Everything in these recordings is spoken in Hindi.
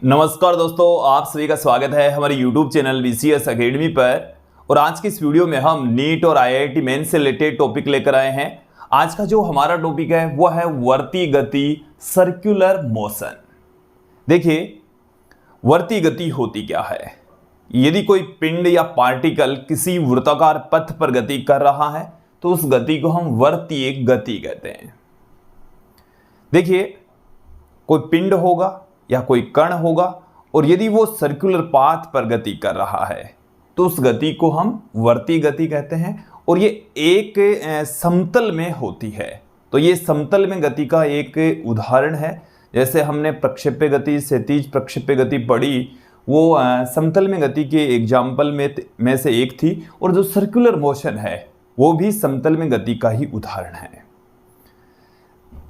नमस्कार दोस्तों, आप सभी का स्वागत है हमारे YouTube चैनल VCS अकेडमी पर। और आज की इस वीडियो में हम नीट और IIT मेंस से रिलेटेड टॉपिक लेकर आए हैं। आज का जो हमारा टॉपिक है वो है वर्ती गति, सर्कुलर मोशन। देखिए, वर्ती गति होती क्या है। यदि कोई पिंड या पार्टिकल किसी वृत्ताकार पथ पर गति कर रहा है तो उस गति को हम वर्तीय गति कहते हैं। देखिए, कोई पिंड होगा या कोई कण होगा और यदि वो सर्कुलर पाथ पर गति कर रहा है तो उस गति को हम वर्ती गति कहते हैं। और ये एक समतल में होती है। तो ये समतल में गति का एक उदाहरण है। जैसे हमने प्रक्षेप्य गति, क्षैतिज प्रक्षेप्य गति पढ़ी, वो समतल में गति के एग्जाम्पल में से एक थी। और जो सर्कुलर मोशन है वो भी समतल में गति का ही उदाहरण है।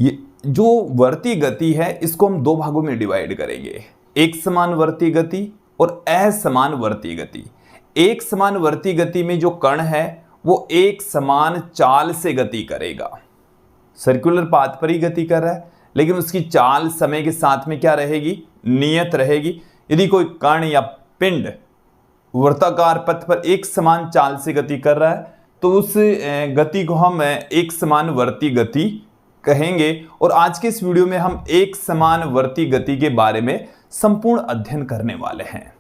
ये जो वर्ती गति है इसको हम दो भागों में डिवाइड करेंगे, एक समान वर्ती गति और असमान वर्ती गति। एक समान वर्ती गति में जो कण है वो एक समान चाल से गति करेगा। सर्कुलर पाथ पर ही गति कर रहा है लेकिन उसकी चाल समय के साथ में क्या रहेगी, नियत रहेगी। यदि कोई कण या पिंड वृत्ताकार पथ पर एक समान चाल से गति कर रहा है तो उस गति को हम एक समान वर्ती गति कहेंगे। और आज के इस वीडियो में हम एक समान वर्ती गति के बारे में संपूर्ण अध्ययन करने वाले हैं।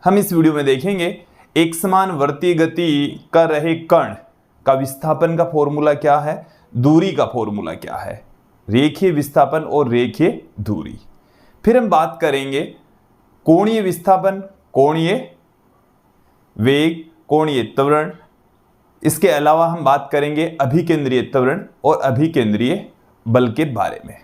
हम इस वीडियो में देखेंगे एक समान वर्ती गति कर रहे कण का विस्थापन का फॉर्मूला क्या है, दूरी का फॉर्मूला क्या है, रेखीय विस्थापन और रेखीय दूरी। फिर हम बात करेंगे कोणीय विस्थापन, कोणीय वेग, कोणीय त्वरण। इसके अलावा हम बात करेंगे अभिकेंद्रीय त्वरण और अभिकेंद्रीय बल के बारे में।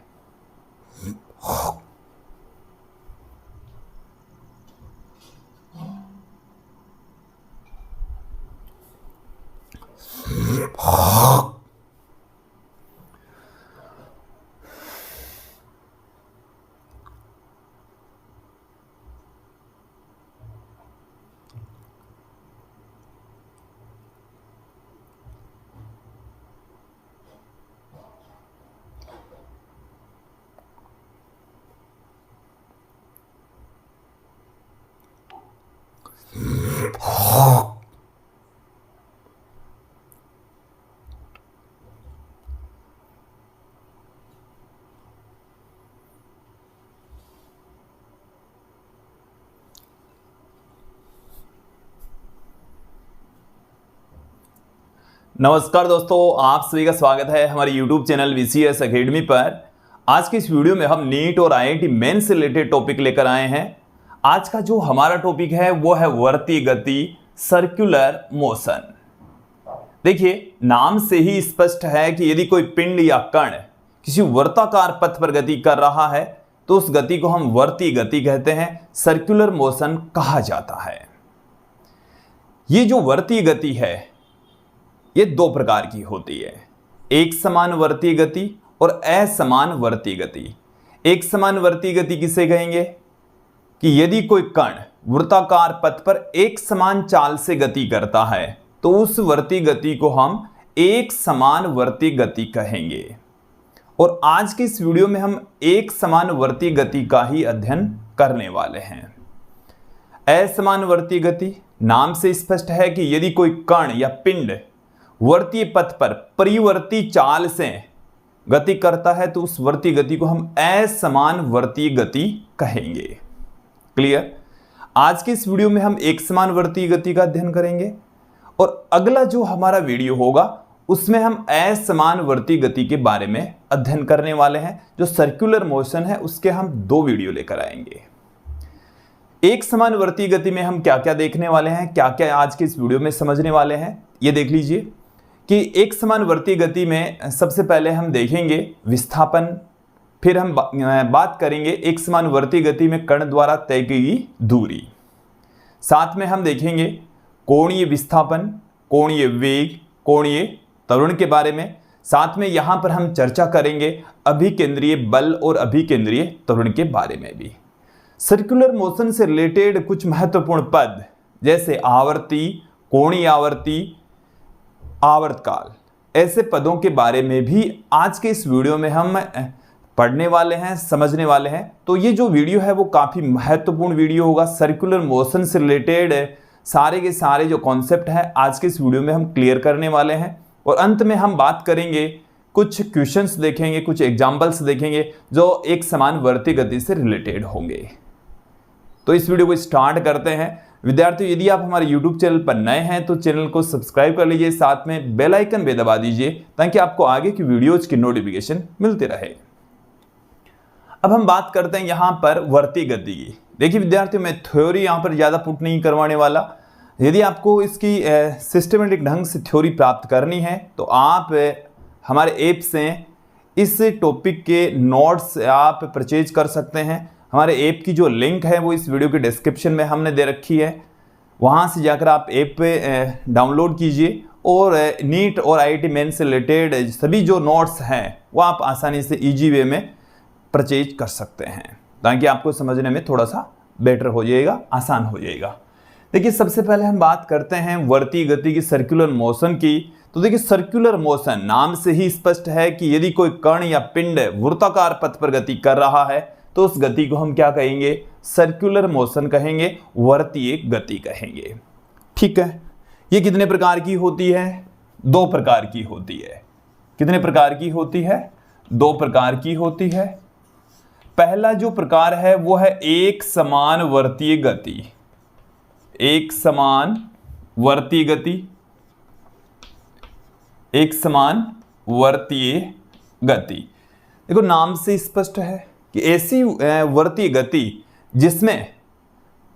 नमस्कार दोस्तों, आप सभी का स्वागत है हमारे YouTube चैनल VCS अकेडमी पर। आज की इस वीडियो में हम नीट और IIT मेंस से रिलेटेड टॉपिक लेकर आए हैं। आज का जो हमारा टॉपिक है वो है वर्ती गति, सर्कुलर मोशन। देखिए, नाम से ही स्पष्ट है कि यदि कोई पिंड या कण किसी वर्ताकार पथ पर गति कर रहा है तो उस गति को हम वर्ती गति कहते हैं, सर्कुलर मोशन कहा जाता है। ये जो वर्ती गति है ये दो प्रकार की होती है, एक समान वर्ती गति और असमान वर्ती गति। एक समान वर्ती गति किसे कहेंगे कि यदि कोई कण वृत्ताकार पथ पर एक समान चाल से गति करता है तो उस वर्ती गति को हम एक समान वर्ती गति कहेंगे। और आज की इस वीडियो में हम एक समान वर्ती गति का ही अध्ययन करने वाले हैं। असमान वर्ती गति, नाम से स्पष्ट है कि यदि कोई कण या पिंड वर्तीय पथ पर परिवर्ती चाल से गति करता है तो उस वर्ती गति को हम असमान वर्तीय गति कहेंगे। क्लियर? आज के इस वीडियो में हम एक समान वर्तीय गति का अध्ययन करेंगे और अगला जो हमारा वीडियो होगा उसमें हम असमान वर्तीय गति के बारे में अध्ययन करने वाले हैं। जो सर्कुलर मोशन है उसके हम दो वीडियो लेकर आएंगे। एक समान वर्तीय गति में हम क्या क्या देखने वाले हैं, क्या क्या आज के इस वीडियो में समझने वाले हैं, ये देख लीजिए कि एक समान वर्तीय गति में सबसे पहले हम देखेंगे विस्थापन, फिर हम बात करेंगे एक समान वर्तीय गति में कण द्वारा तय की गई दूरी, साथ में हम देखेंगे कोणीय विस्थापन, कोणीय वेग, कोणीय त्वरण के बारे में। साथ में यहाँ पर हम चर्चा करेंगे अभिकेंद्रीय बल और अभिकेंद्रीय त्वरण के बारे में भी। सर्कुलर मोशन से रिलेटेड कुछ महत्वपूर्ण पद जैसे आवर्ती, कोणीय आवर्ती, आवर्तकाल, ऐसे पदों के बारे में भी आज के इस वीडियो में हम पढ़ने वाले हैं, समझने वाले हैं। तो ये जो वीडियो है वो काफ़ी महत्वपूर्ण वीडियो होगा। सर्कुलर मोशन से रिलेटेड सारे के सारे जो कॉन्सेप्ट हैं आज के इस वीडियो में हम क्लियर करने वाले हैं, और अंत में हम बात करेंगे, कुछ क्वेश्चंस देखेंगे, कुछ एग्जाम्पल्स देखेंगे जो एक समान वर्ती गति से रिलेटेड होंगे। तो इस वीडियो को स्टार्ट करते हैं। विद्यार्थियों, यदि आप हमारे YouTube चैनल पर नए हैं तो चैनल को सब्सक्राइब कर लीजिए, साथ में बेल आइकन भी दबा दीजिए ताकि आपको आगे की वीडियोज की नोटिफिकेशन मिलती रहे। अब हम बात करते हैं यहाँ पर वर्ती गति की। देखिए विद्यार्थियों, मैं थ्योरी यहाँ पर ज़्यादा पुट नहीं करवाने वाला। यदि आपको इसकी सिस्टमेटिक ढंग से थ्योरी प्राप्त करनी है तो आप हमारे ऐप से इस टॉपिक के नोट्स आप परचेज कर सकते हैं। हमारे ऐप की जो लिंक है वो इस वीडियो के डिस्क्रिप्शन में हमने दे रखी है, वहाँ से जाकर आप ऐप पे डाउनलोड कीजिए और नीट और IIT मेंस से रिलेटेड सभी जो नोट्स हैं वो आप आसानी से ईजी वे में परचेज कर सकते हैं, ताकि आपको समझने में थोड़ा सा बेटर हो जाएगा, आसान हो जाएगा। देखिए सबसे पहले हम बात करते हैं वर्ती गति की, सर्कुलर मोशन की। तो देखिए सर्कुलर मोशन नाम से ही स्पष्ट है कि यदि कोई कण या पिंड वृत्ताकार पथ पर गति कर रहा है तो उस गति को हम क्या कहेंगे? सर्कुलर मोशन कहेंगे, वर्तीय गति कहेंगे। ठीक है, ये कितने प्रकार की होती है? 2 प्रकार की होती है। कितने प्रकार की होती है? 2 प्रकार की होती है। पहला जो प्रकार है वो है एक समान वर्तीय गति। एक समान वर्तीय गति, एक समान वर्तीय गति। देखो नाम से स्पष्ट है कि ऐसी वर्तीय गति जिसमें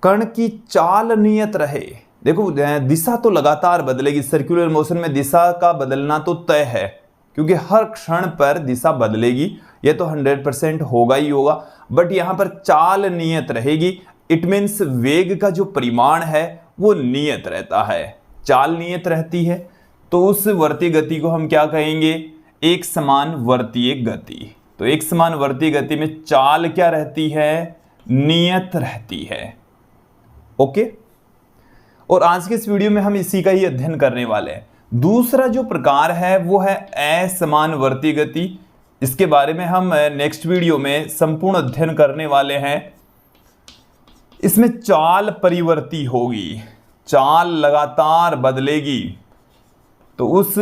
कण की चाल नियत रहे। देखो दिशा तो लगातार बदलेगी, सर्कुलर मोशन में दिशा का बदलना तो तय है, क्योंकि हर क्षण पर दिशा बदलेगी, यह तो 100% होगा ही होगा। बट यहाँ पर चाल नियत रहेगी, इट मीन्स वेग का जो परिमाण है वो नियत रहता है, चाल नियत रहती है। तो उस वर्तीय गति को हम क्या कहेंगे? एक समान वर्तीय गति। तो एक समान वर्तीय गति में चाल क्या रहती है? नियत रहती है। ओके, और आज के इस वीडियो में हम इसी का ही अध्ययन करने वाले हैं। दूसरा जो प्रकार है वो है असमान वर्तीय गति। इसके बारे में हम नेक्स्ट वीडियो में संपूर्ण अध्ययन करने वाले हैं। इसमें चाल परिवर्ती होगी, चाल लगातार बदलेगी, तो उस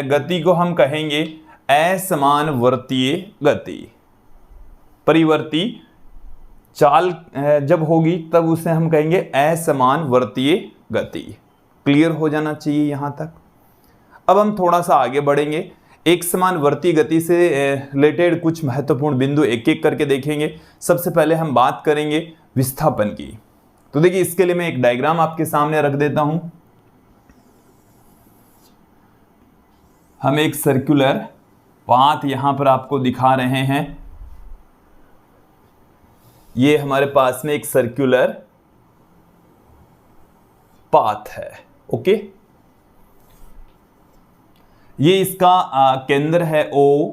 गति को हम कहेंगे असमान वर्तीय गति। परिवर्ती चाल जब होगी तब उसे हम कहेंगे असमान वर्तीय गति। क्लियर हो जाना चाहिए यहां तक। अब हम थोड़ा सा आगे बढ़ेंगे, एक समान वर्तीय गति से रिलेटेड कुछ महत्वपूर्ण बिंदु एक एक करके देखेंगे। सबसे पहले हम बात करेंगे विस्थापन की। तो देखिए इसके लिए मैं एक डायग्राम आपके सामने रख देता हूं। हम एक सर्कुलर पाथ यहां पर आपको दिखा रहे हैं। ये हमारे पास में एक सर्कुलर पाथ है। ओके, ये इसका केंद्र है O,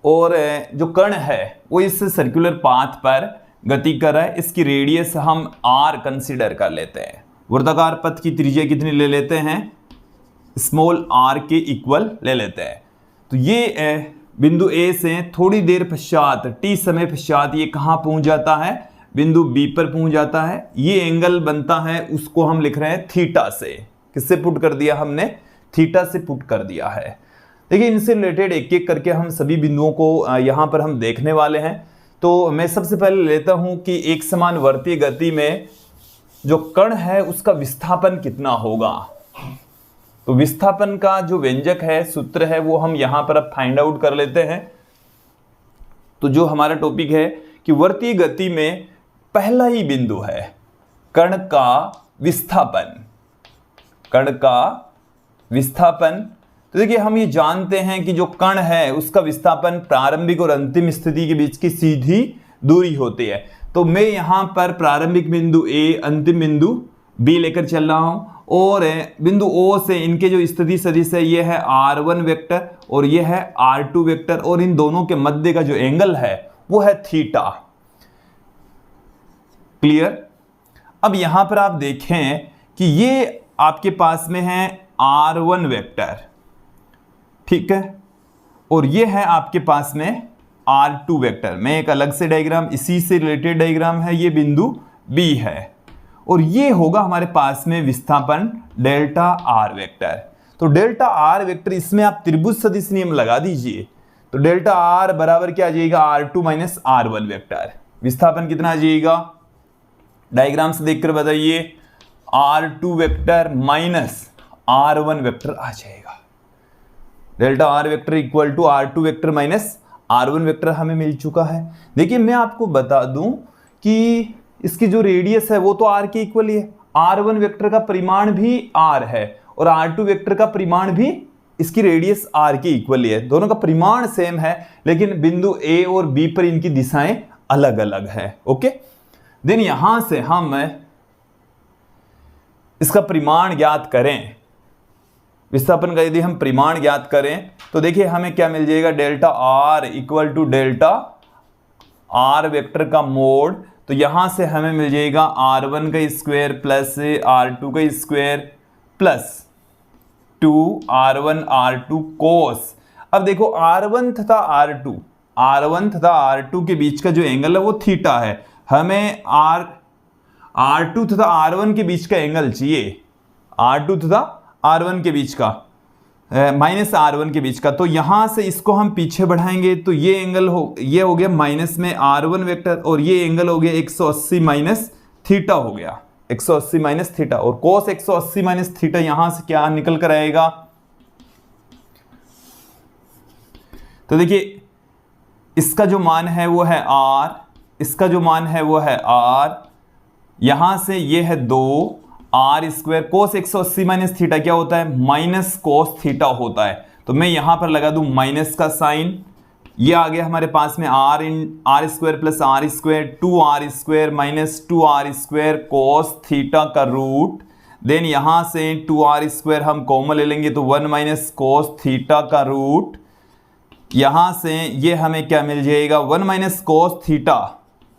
और जो कण है वो इस सर्कुलर पाथ पर गति कर रहा है। इसकी रेडियस हम R कंसीडर कर लेते हैं। वृत्ताकार पथ की त्रिज्या कितनी ले लेते हैं? स्मॉल r के इक्वल ले लेते हैं। तो ये बिंदु A से थोड़ी देर पश्चात, t समय पश्चात ये कहाँ पहुंच जाता है? बिंदु B पर पहुंच जाता है। ये एंगल बनता है, उसको हम लिख रहे हैं थीटा से। किससे पुट कर दिया हमने? थीटा से पुट कर दिया है। देखिए इनसे रिलेटेड एक एक करके हम सभी बिंदुओं को यहाँ पर हम देखने वाले हैं। तो मैं सबसे पहले लेता हूँ कि एक समान वर्तीय गति में जो कण है उसका विस्थापन कितना होगा। तो विस्थापन का जो व्यंजक है, सूत्र है, वो हम यहां पर अब फाइंड आउट कर लेते हैं। तो जो हमारा टॉपिक है कि वर्तीय गति में पहला ही बिंदु है कण का विस्थापन। कण का विस्थापन। तो देखिए हम ये जानते हैं कि जो कण है उसका विस्थापन प्रारंभिक और अंतिम स्थिति के बीच की सीधी दूरी होती है। तो मैं यहां पर प्रारंभिक बिंदु A, अंतिम बिंदु B लेकर चल रहा हूं, और बिंदु O से इनके जो स्थिति सदिश है ये है R1 वेक्टर और ये है R2 वेक्टर, और इन दोनों के मध्य का जो एंगल है वो है थीटा। क्लियर? अब यहां पर आप देखें कि ये आपके पास में है R1 वेक्टर, ठीक है, और ये है आपके पास में R2 वेक्टर में एक अलग से डायग्राम, इसी से रिलेटेड डायग्राम है, ये बिंदु B है और ये होगा हमारे पास में विस्थापन डेल्टा R वेक्टर। तो डेल्टा R वेक्टर, इसमें आप त्रिभुज सदिश नियम लगा दीजिए तो डेल्टा R बराबर क्या आ जाएगा, R2 माइनस R1 वेक्टर। विस्थापन कितना आ जाएगा, डायग्राम से देखकर बताइए, R2 vector minus R1 vector आ जाएगा। Delta R vector equal to R2 vector minus R1 vector हमें मिल चुका है। देखिए मैं आपको बता दूं कि इसकी जो रेडियस है वो तो R के इक्वल ही है, R1 वेक्टर का परिमाण भी R है और R2 वेक्टर का परिमाण भी इसकी रेडियस R के इक्वल ही है। दोनों का परिमाण सेम है लेकिन बिंदु A और B पर इनकी दिशाएं अलग अलग है। ओके, देन यहां से हम इसका परिमाण ज्ञात करें, विस्थापन का यदि हम परिमाण ज्ञात करें तो देखिए हमें क्या मिल जाएगा, delta R equal to delta R vector का मोड। तो यहां से हमें मिल जाएगा R1 का स्क्वायर प्लस R2 का स्क्वायर प्लस 2R1 R2 कोस। अब देखो R1 तथा R2 के बीच का जो एंगल है वो थीटा है, हमें R2 तथा R1 के बीच का एंगल चाहिए, R2 तथा R1 के बीच का माइनस R1 के बीच का। तो यहां से इसको हम पीछे बढ़ाएंगे तो ये एंगल ये हो गया माइनस में R1 वेक्टर और ये एंगल हो गया 180 माइनस थीटा हो गया, 180 माइनस थीटा। और कोस 180 माइनस थीटा यहां से क्या निकल कर आएगा, तो देखिए इसका जो मान है वो है R, इसका जो मान है वो है R, यहां से ये है 2 R स्क्वायर, कोस 180 माइनस थीटा क्या होता है, माइनस कोस थीटा होता है। तो मैं यहां पर लगा दूं माइनस का साइन, ये आ गया हमारे पास में R square plus R square 2R square minus 2R square cos theta का रूट। देन यहां से 2R स्क्वायर हम कॉमन ले लेंगे तो 1 माइनस कोस थीटा का रूट। यहां से ये हमें क्या मिल जाएगा, 1 माइनस कोस थीटा।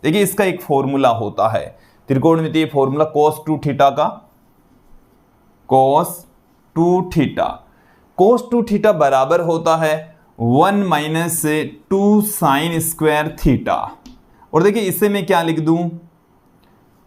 देखिए इसका एक फॉर्मूला होता है त्रिकोणमितीय फॉर्मूला कोस 2 थीटा का, कोस 2 थीटा, कोस 2 थीटा बराबर होता है 1 माइनस 2 साइन स्क्वायर थीटा। और देखिए इसे मैं क्या लिख दूं,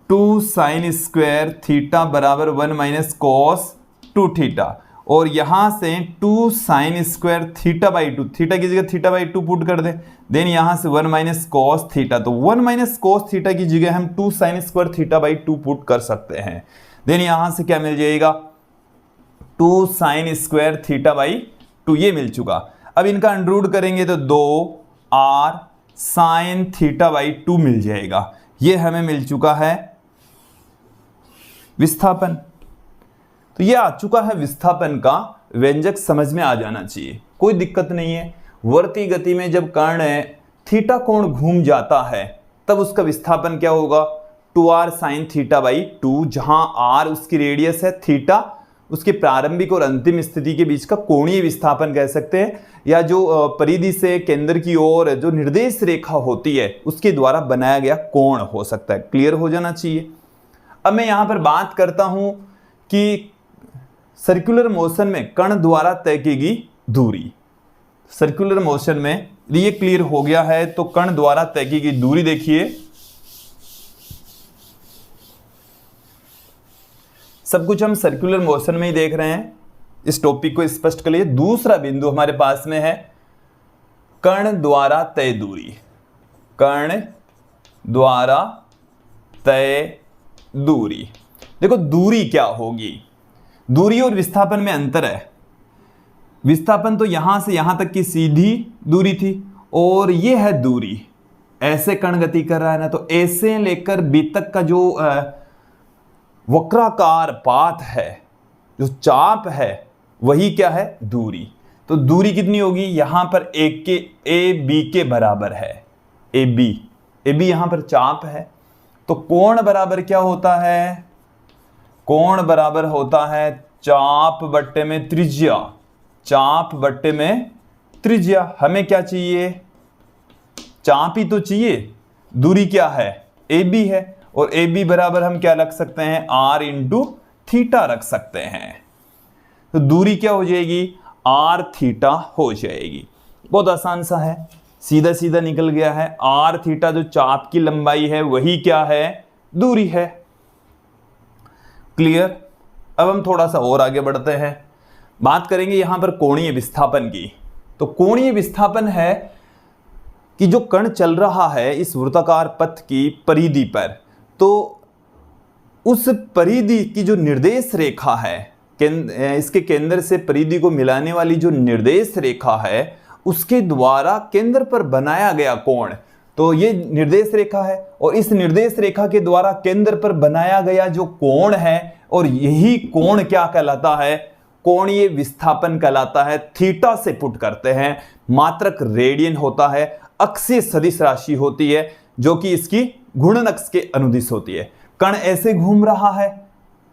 2 साइन स्क्वायर थीटा बराबर 1 माइनस कोस 2 थीटा। और यहां से 2 sine square theta by 2, theta की जगह थीटा बाई 2 पुट कर दें। देन यहां से 1 माइनस कोस थीटा, तो 1 माइनस कोस थीटा की जगह हम 2 sine square theta by 2 put कर सकते हैं। देन यहां से क्या मिल जाएगा, 2 साइन स्क्वायर थीटा बाई 2, ये मिल चुका। अब इनका अंडररूट करेंगे तो 2R साइन थीटा बाई 2 मिल जाएगा। ये हमें मिल चुका है विस्थापन। तो ये आ चुका है विस्थापन का व्यंजक, समझ में आ जाना चाहिए, कोई दिक्कत नहीं है। वर्ती गति में जब कर्ण थीटा कोण घूम जाता है तब उसका विस्थापन क्या होगा, 2R साइन थीटा बाई 2, जहां R उसकी रेडियस है, थीटा उसके प्रारंभिक और अंतिम स्थिति के बीच का कोणीय विस्थापन कह सकते हैं, या जो परिधि से केंद्र की ओर जो निर्देश रेखा होती है उसके द्वारा बनाया गया कोण हो सकता है। क्लियर हो जाना चाहिए। अब मैं यहां पर बात करता हूं कि सर्कुलर मोशन में कण द्वारा तय की गई दूरी, सर्कुलर मोशन में ये क्लियर हो गया है। तो कण द्वारा तय की गई दूरी देखिए, सब कुछ हम सर्कुलर मोशन में ही देख रहे हैं, इस टॉपिक को स्पष्ट कर लिए। दूसरा बिंदु हमारे पास में है कण द्वारा तय दूरी, कण द्वारा तय दूरी। देखो दूरी क्या होगी, दूरी और विस्थापन में अंतर है। विस्थापन तो यहां से यहां तक की सीधी दूरी थी और ये है दूरी, ऐसे कण गति कर रहा है ना, तो ऐसे लेकर बी तक का जो वक्राकार पाथ है, जो चाप है, वही क्या है, दूरी। तो दूरी कितनी होगी, यहां पर एक के ए बी के बराबर है, ए बी यहां पर चाप है। तो कोण बराबर क्या होता है, कोण बराबर होता है चाप बट्टे में त्रिज्या, चाप बट्टे में त्रिज्या। हमें क्या चाहिए, चाप ही तो चाहिए, दूरी क्या है, ए बी है, और ए बी बराबर हम क्या रख सकते हैं, R इंटू थीटा रख सकते हैं। तो दूरी क्या हो जाएगी, R थीटा हो जाएगी। बहुत आसान सा है। सीधा सीधा निकल गया है। आर थीटा जो चाप की लंबाई है वही क्या है, दूरी है। क्लियर। अब हम थोड़ा सा और आगे बढ़ते हैं, बात करेंगे यहां पर कोणीय विस्थापन की। तो कोणीय विस्थापन है कि जो कण चल रहा है इस वृत्ताकार पथ की परिधि पर, तो उस परिधि की जो निर्देश रेखा है, इसके केंद्र से परिधि को मिलाने वाली जो निर्देश रेखा है उसके द्वारा केंद्र पर बनाया गया कोण, तो ये निर्देश रेखा है और इस निर्देश रेखा के द्वारा केंद्र पर बनाया गया जो कोण है, और यही कोण क्या कहलाता है, कोणीय विस्थापन कहलाता है। थीटा से पुट करते हैं, मात्रक रेडियन होता है, अक्षीय सदिश राशि होती है जो कि इसकी घूर्णन अक्ष के अनुदिश होती है। कण ऐसे घूम रहा है,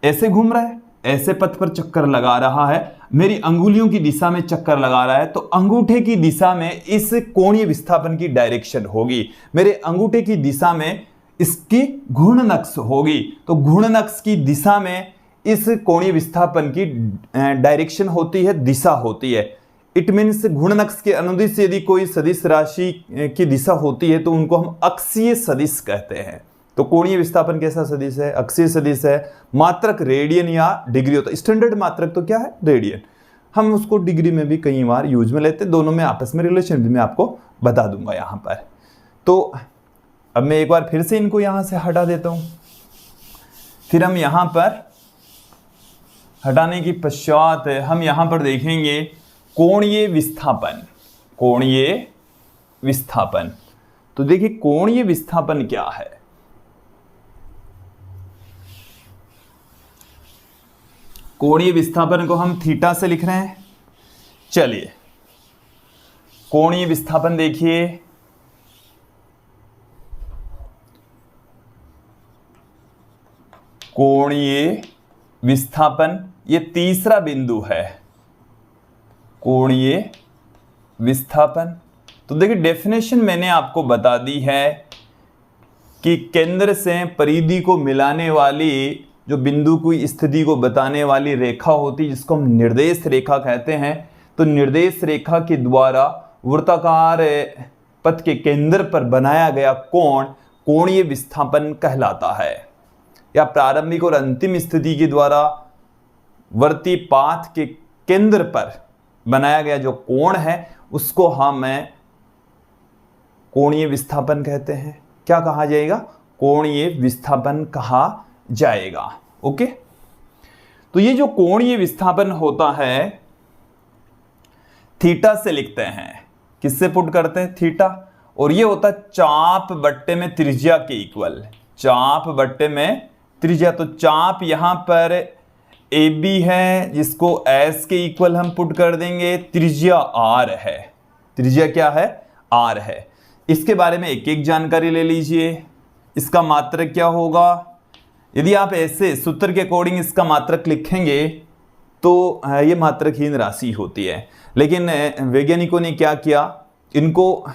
ऐसे घूम रहा है, ऐसे पथ पर चक्कर लगा रहा है, मेरी अंगुलियों की दिशा में चक्कर लगा रहा है, तो अंगूठे की दिशा में इस कोणीय विस्थापन की डायरेक्शन होगी, मेरे अंगूठे की दिशा में इसकी घूर्णन अक्ष होगी, तो घूर्णन अक्ष की दिशा में इस कोणीय विस्थापन की डायरेक्शन होती है, दिशा होती है। इट मीन्स घूर्णन अक्ष के अनुदिश यदि कोई सदिश राशि की दिशा होती है तो उनको हम अक्षीय सदिश कहते हैं। तो कोणीय विस्थापन कैसा सदिश है, अक्षीय सदिश है। मात्रक रेडियन या डिग्री होता है, स्टैंडर्ड मात्रक तो क्या है, रेडियन। हम उसको डिग्री में भी कई बार यूज में लेते हैं, दोनों में आपस में रिलेशन भी मैं आपको बता दूंगा यहाँ पर। तो अब मैं एक बार फिर से इनको यहाँ से हटा देता हूँ, फिर हम यहाँ पर हटाने की पश्चात हम यहाँ पर देखेंगे कोणीय विस्थापन। कोणीय विस्थापन, तो देखिए कोणीय विस्थापन क्या है। कोणीय विस्थापन को हम थीटा से लिख रहे हैं। चलिए कोणीय विस्थापन देखिए, कोणीय विस्थापन ये तीसरा बिंदु है, कोणीय विस्थापन। तो देखिए डेफिनेशन मैंने आपको बता दी है कि केंद्र से परिधि को मिलाने वाली जो बिंदु की स्थिति को बताने वाली रेखा होती है जिसको हम निर्देश रेखा कहते हैं, तो निर्देश रेखा के द्वारा वृत्ताकार पथ के केंद्र पर बनाया गया कोण कोणीय विस्थापन कहलाता है। या प्रारंभिक और अंतिम स्थिति के द्वारा वर्ती पाथ के केंद्र पर बनाया गया जो कोण है उसको हम कोणीय विस्थापन कहते हैं। क्या कहा जाएगा, कोणीय विस्थापन कहा जाएगा। ओके, तो ये जो कोणीय विस्थापन होता है थीटा से लिखते हैं, किससे पुट करते हैं, थीटा, और ये होता है चाप बट्टे में त्रिज्या के इक्वल, चाप बट्टे में त्रिज्या। तो चाप यहां पर ए बी है जिसको एस के इक्वल हम पुट कर देंगे, त्रिज्या आर है, त्रिज्या क्या है, आर है। इसके बारे में एक एक जानकारी ले लीजिए। इसका मात्रक क्या होगा, यदि आप ऐसे सूत्र के अकॉर्डिंग इसका मात्रक लिखेंगे तो ये मात्रकहीन राशि होती है, लेकिन वैज्ञानिकों ने क्या किया, इनको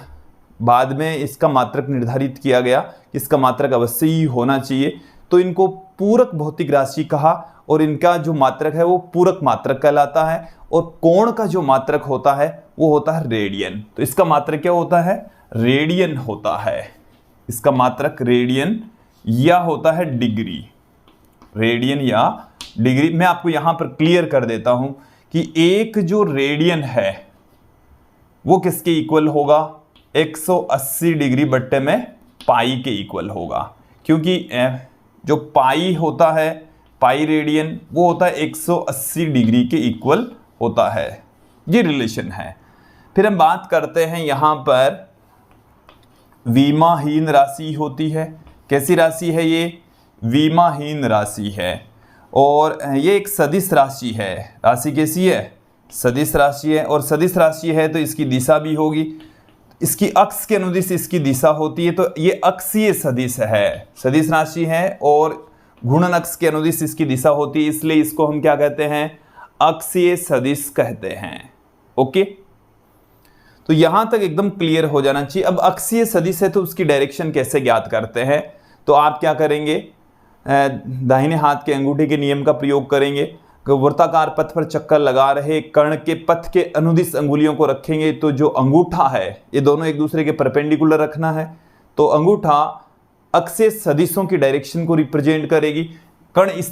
बाद में इसका मात्रक निर्धारित किया गया, इसका मात्रक अवश्य ही होना चाहिए, तो इनको पूरक भौतिक राशि कहा और इनका जो मात्रक है वो पूरक मात्रक कहलाता है, और कोण का जो मात्रक होता है वो होता है रेडियन। तो इसका मात्रक क्या होता है, रेडियन होता है, इसका मात्रक रेडियन या होता है डिग्री, रेडियन या डिग्री। मैं आपको यहां पर क्लियर कर देता हूं कि एक जो रेडियन है वो किसके इक्वल होगा, 180 डिग्री बट्टे में पाई के इक्वल होगा, क्योंकि जो पाई होता है, पाई रेडियन, वो होता है 180 डिग्री के इक्वल होता है, ये रिलेशन है। फिर हम बात करते हैं यहां पर विमाहीन राशि होती है। कैसी राशि है ये, विमाहीन राशि है, और ये एक सदिश राशि है। राशि कैसी है, सदिश राशि है, और सदिश राशि है तो इसकी दिशा भी होगी, इसकी अक्ष के अनुदिश इसकी दिशा होती है, तो ये अक्षीय सदिश है, सदिश राशि है और घूर्णन अक्ष के अनुदिश इसकी दिशा होती है, इसलिए इसको हम क्या कहते हैं, अक्षीय सदिश कहते हैं। ओके, तो यहां तक एकदम क्लियर हो जाना चाहिए। अब अक्षीय सदिश है तो उसकी डायरेक्शन कैसे ज्ञात करते हैं, तो आप क्या करेंगे, दाहिने हाथ के अंगूठे के नियम का प्रयोग करेंगे। वृत्ताकार पथ पर चक्कर लगा रहे कर्ण के पथ के अनुदिश अंगुलियों को रखेंगे तो जो अंगूठा है ये दोनों एक दूसरे के परपेंडिकुलर रखना है। तो अंगूठा अक्षीय सदिशों की डायरेक्शन को रिप्रेजेंट करेगी। कर्ण इस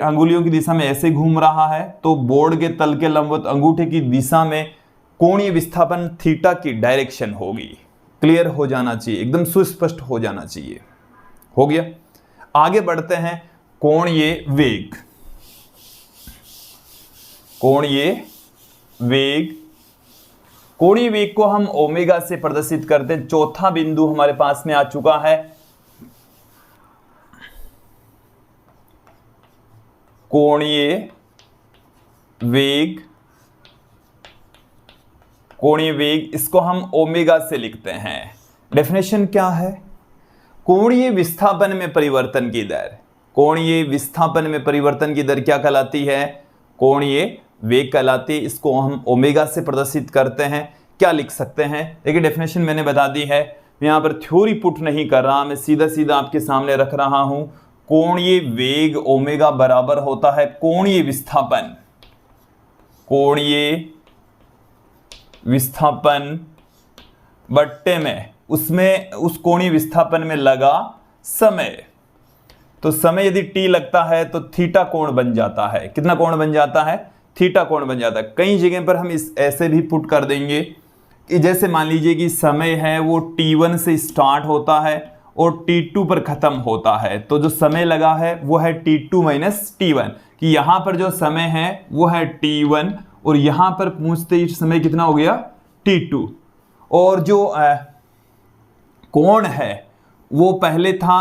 अंगुलियों की दिशा में ऐसे घूम रहा है तो बोर्ड के तल के लंबवत अंगूठे की दिशा में कोणीय विस्थापन थीटा की डायरेक्शन होगी। क्लियर हो जाना चाहिए, एकदम सुस्पष्ट हो जाना चाहिए। हो गया। आगे बढ़ते हैं। कोणीय वेग। कोणीय वेग, कोणीय वेग को हम ओमेगा से प्रदर्शित करते हैं। चौथा बिंदु हमारे पास में आ चुका है। कोणीय वेग, कोणीय वेग इसको हम ओमेगा से लिखते हैं। डेफिनेशन क्या है? कोणीय विस्थापन में परिवर्तन की दर। कोणीय विस्थापन में परिवर्तन की दर क्या कहलाती है? कोणीय वेग कहलाती है। इसको हम ओमेगा से प्रदर्शित करते हैं। क्या लिख सकते हैं? देखिए डेफिनेशन मैंने बता दी है। मैं यहाँ पर थ्योरी पुट नहीं कर रहा, मैं सीधा सीधा आपके सामने रख रहा हूं। कोणीय वेग ओमेगा बराबर होता है कोणीय विस्थापन, कोणीय विस्थापन बट्टे में उसमें उस कोणीय विस्थापन में लगा समय। तो समय यदि t लगता है तो थीटा कोण बन जाता है। कितना कोण बन जाता है? थीटा कोण बन जाता है। कई जगह पर हम इस ऐसे भी पुट कर देंगे कि जैसे मान लीजिए कि समय है वो t1 से स्टार्ट होता है और t2 पर खत्म होता है, तो जो समय लगा है वो है t2 माइनस t1, कि यहाँ पर जो समय है वो है t1 और यहाँ पर पहुँचते ही समय कितना हो गया? t2। और जो कोण है वो पहले था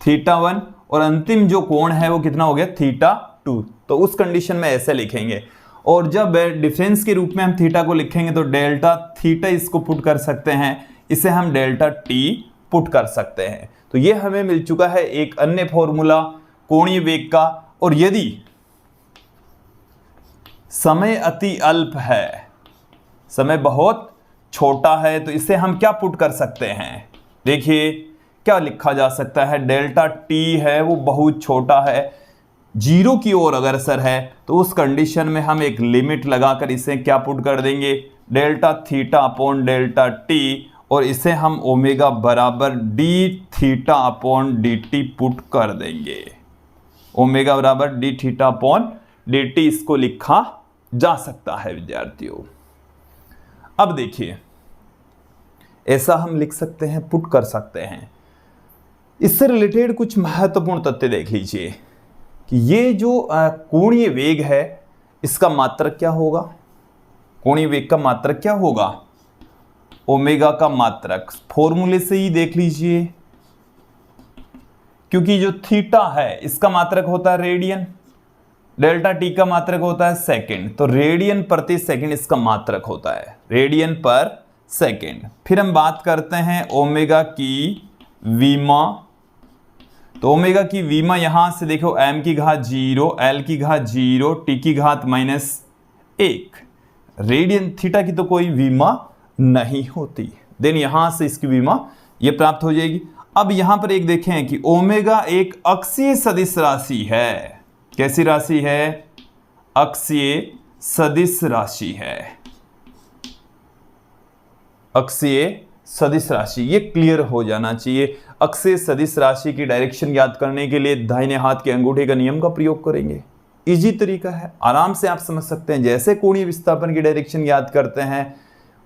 θ1 और अंतिम जो कोण है वो कितना हो गया? θ2। तो उस कंडीशन में ऐसे लिखेंगे। और जब डिफरेंस के रूप में हम थीटा को लिखेंगे तो डेल्टा थीटा इसको पुट कर सकते हैं, इसे हम डेल्टा टी पुट कर सकते हैं। तो ये हमें मिल चुका है एक अन्य फॉर्मूला कोणीय वेग का। और यदि समय अति अल्प है, समय बहुत छोटा है, तो इसे हम क्या पुट कर सकते हैं? देखिए क्या लिखा जा सकता है? डेल्टा टी है वो बहुत छोटा है, जीरो की ओर अग्रसर है, तो उस कंडीशन में हम एक लिमिट लगाकर इसे क्या पुट कर देंगे? Delta theta upon delta t, और इसे हम ओमेगा बराबर D theta upon D T put कर देंगे। ओमेगा बराबर D theta upon D T इसको लिखा जा सकता है विद्यार्थियों। अब देखिए ऐसा हम लिख सकते हैं, पुट कर सकते हैं। इससे रिलेटेड कुछ महत्वपूर्ण तथ्य देख लीजिए कि ये जो कोणीय वेग है इसका मात्रक क्या होगा? कोणीय वेग का मात्रक क्या होगा? ओमेगा का मात्रक फॉर्मूले से ही देख लीजिए, क्योंकि जो थीटा है इसका मात्रक होता है रेडियन, डेल्टा टी का मात्रक होता है सेकंड, तो रेडियन प्रति सेकंड इसका मात्रक होता है, रेडियन पर सेकंड। फिर हम बात करते हैं ओमेगा की वीमा। तो ओमेगा की वीमा यहां से देखो m की घात 0, l की घात 0, t की घात -1। रेडियन थीटा की तो कोई वीमा नहीं होती, देन यहां से इसकी वीमा ये प्राप्त हो जाएगी। अब यहां पर एक देखें कि ओमेगा एक अक्षीय सदिश राशि है। कैसी राशि है? अक्षीय सदिश राशि है, अक्षीय सदिश राशि। ये क्लियर हो जाना चाहिए। अक्षीय सदिश राशि की डायरेक्शन याद करने के लिए दाहिने हाथ के अंगूठे का नियम का प्रयोग करेंगे। इजी तरीका है, आराम से आप समझ सकते हैं। जैसे कोणीय विस्थापन की डायरेक्शन याद करते हैं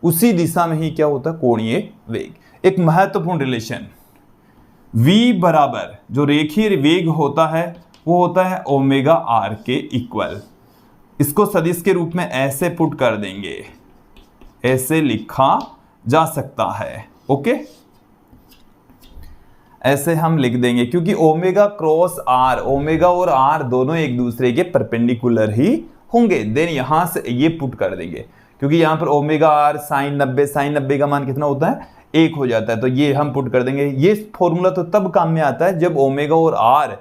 उसी दिशा में ही क्या होता है? कोणीय वेग। एक महत्वपूर्ण रिलेशन v बराबर जो रेखीय वेग होता है वो होता है ओमेगा आर के इक्वल। इसको सदिश के रूप में ऐसे पुट कर देंगे, ऐसे लिखा जा सकता है। ओके, ऐसे हम लिख देंगे क्योंकि ओमेगा क्रॉस आर, ओमेगा और आर दोनों एक दूसरे के परपेंडिकुलर ही होंगे। देन यहां से ये पुट कर देंगे क्योंकि यहां पर ओमेगा आर साइन 90, साइन 90 का मान कितना होता है? 1 हो जाता है, तो ये हम पुट कर देंगे। ये फॉर्मूला तो तब काम में आता है जब ओमेगा और आर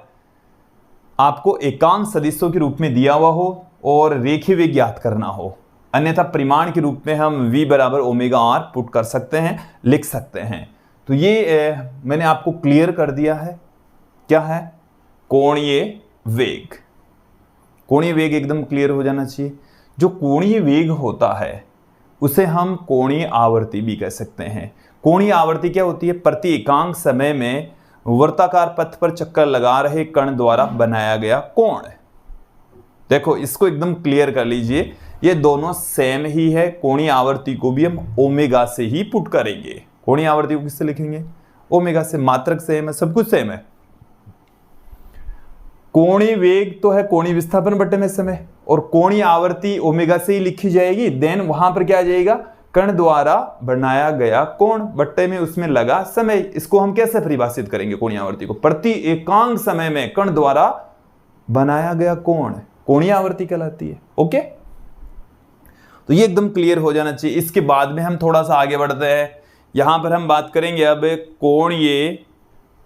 आपको एकांक सदिशों के रूप में दिया हुआ हो और रेखीय वेग ज्ञात करना हो, अन्यथा परिमाण के रूप में हम v बराबर ओमेगा आर पुट कर सकते हैं, लिख सकते हैं। तो ये मैंने आपको क्लियर कर दिया है। क्या है? कोणीय वेग। कोणीय वेग एकदम क्लियर हो जाना चाहिए। जो कोणीय वेग होता है उसे हम कोणीय आवर्ती भी कह सकते हैं। कोणीय आवर्ती क्या होती है? प्रति एकांक समय में वृत्ताकार पथ पर चक्कर लगा रहे कण द्वारा बनाया गया कोण। देखो इसको एकदम क्लियर कर लीजिए, ये दोनों सेम ही है। कोणीय आवर्ती को भी हम ओमेगा से ही पुट करेंगे। कोणीय आवर्ती को किससे लिखेंगे? ओमेगा से। मात्रक सेम है, सब कुछ सेम है। कोणीय वेग तो है कोणीय विस्थापन बटे में समय, और कोणीय आवर्ती ओमेगा से ही लिखी जाएगी। देन वहां पर क्या आ जाएगा? कण द्वारा बनाया गया कोण बट्टे में उसमें लगा समय। इसको हम कैसे परिभाषित करेंगे? कोणीय आवर्ती को प्रति एकांक समय में कण द्वारा बनाया गया कोण कोणीय आवर्ती कहलाती है। ओके, तो ये एकदम क्लियर हो जाना चाहिए। इसके बाद में हम थोड़ा सा आगे बढ़ते हैं। यहां पर हम बात करेंगे अब कोणीय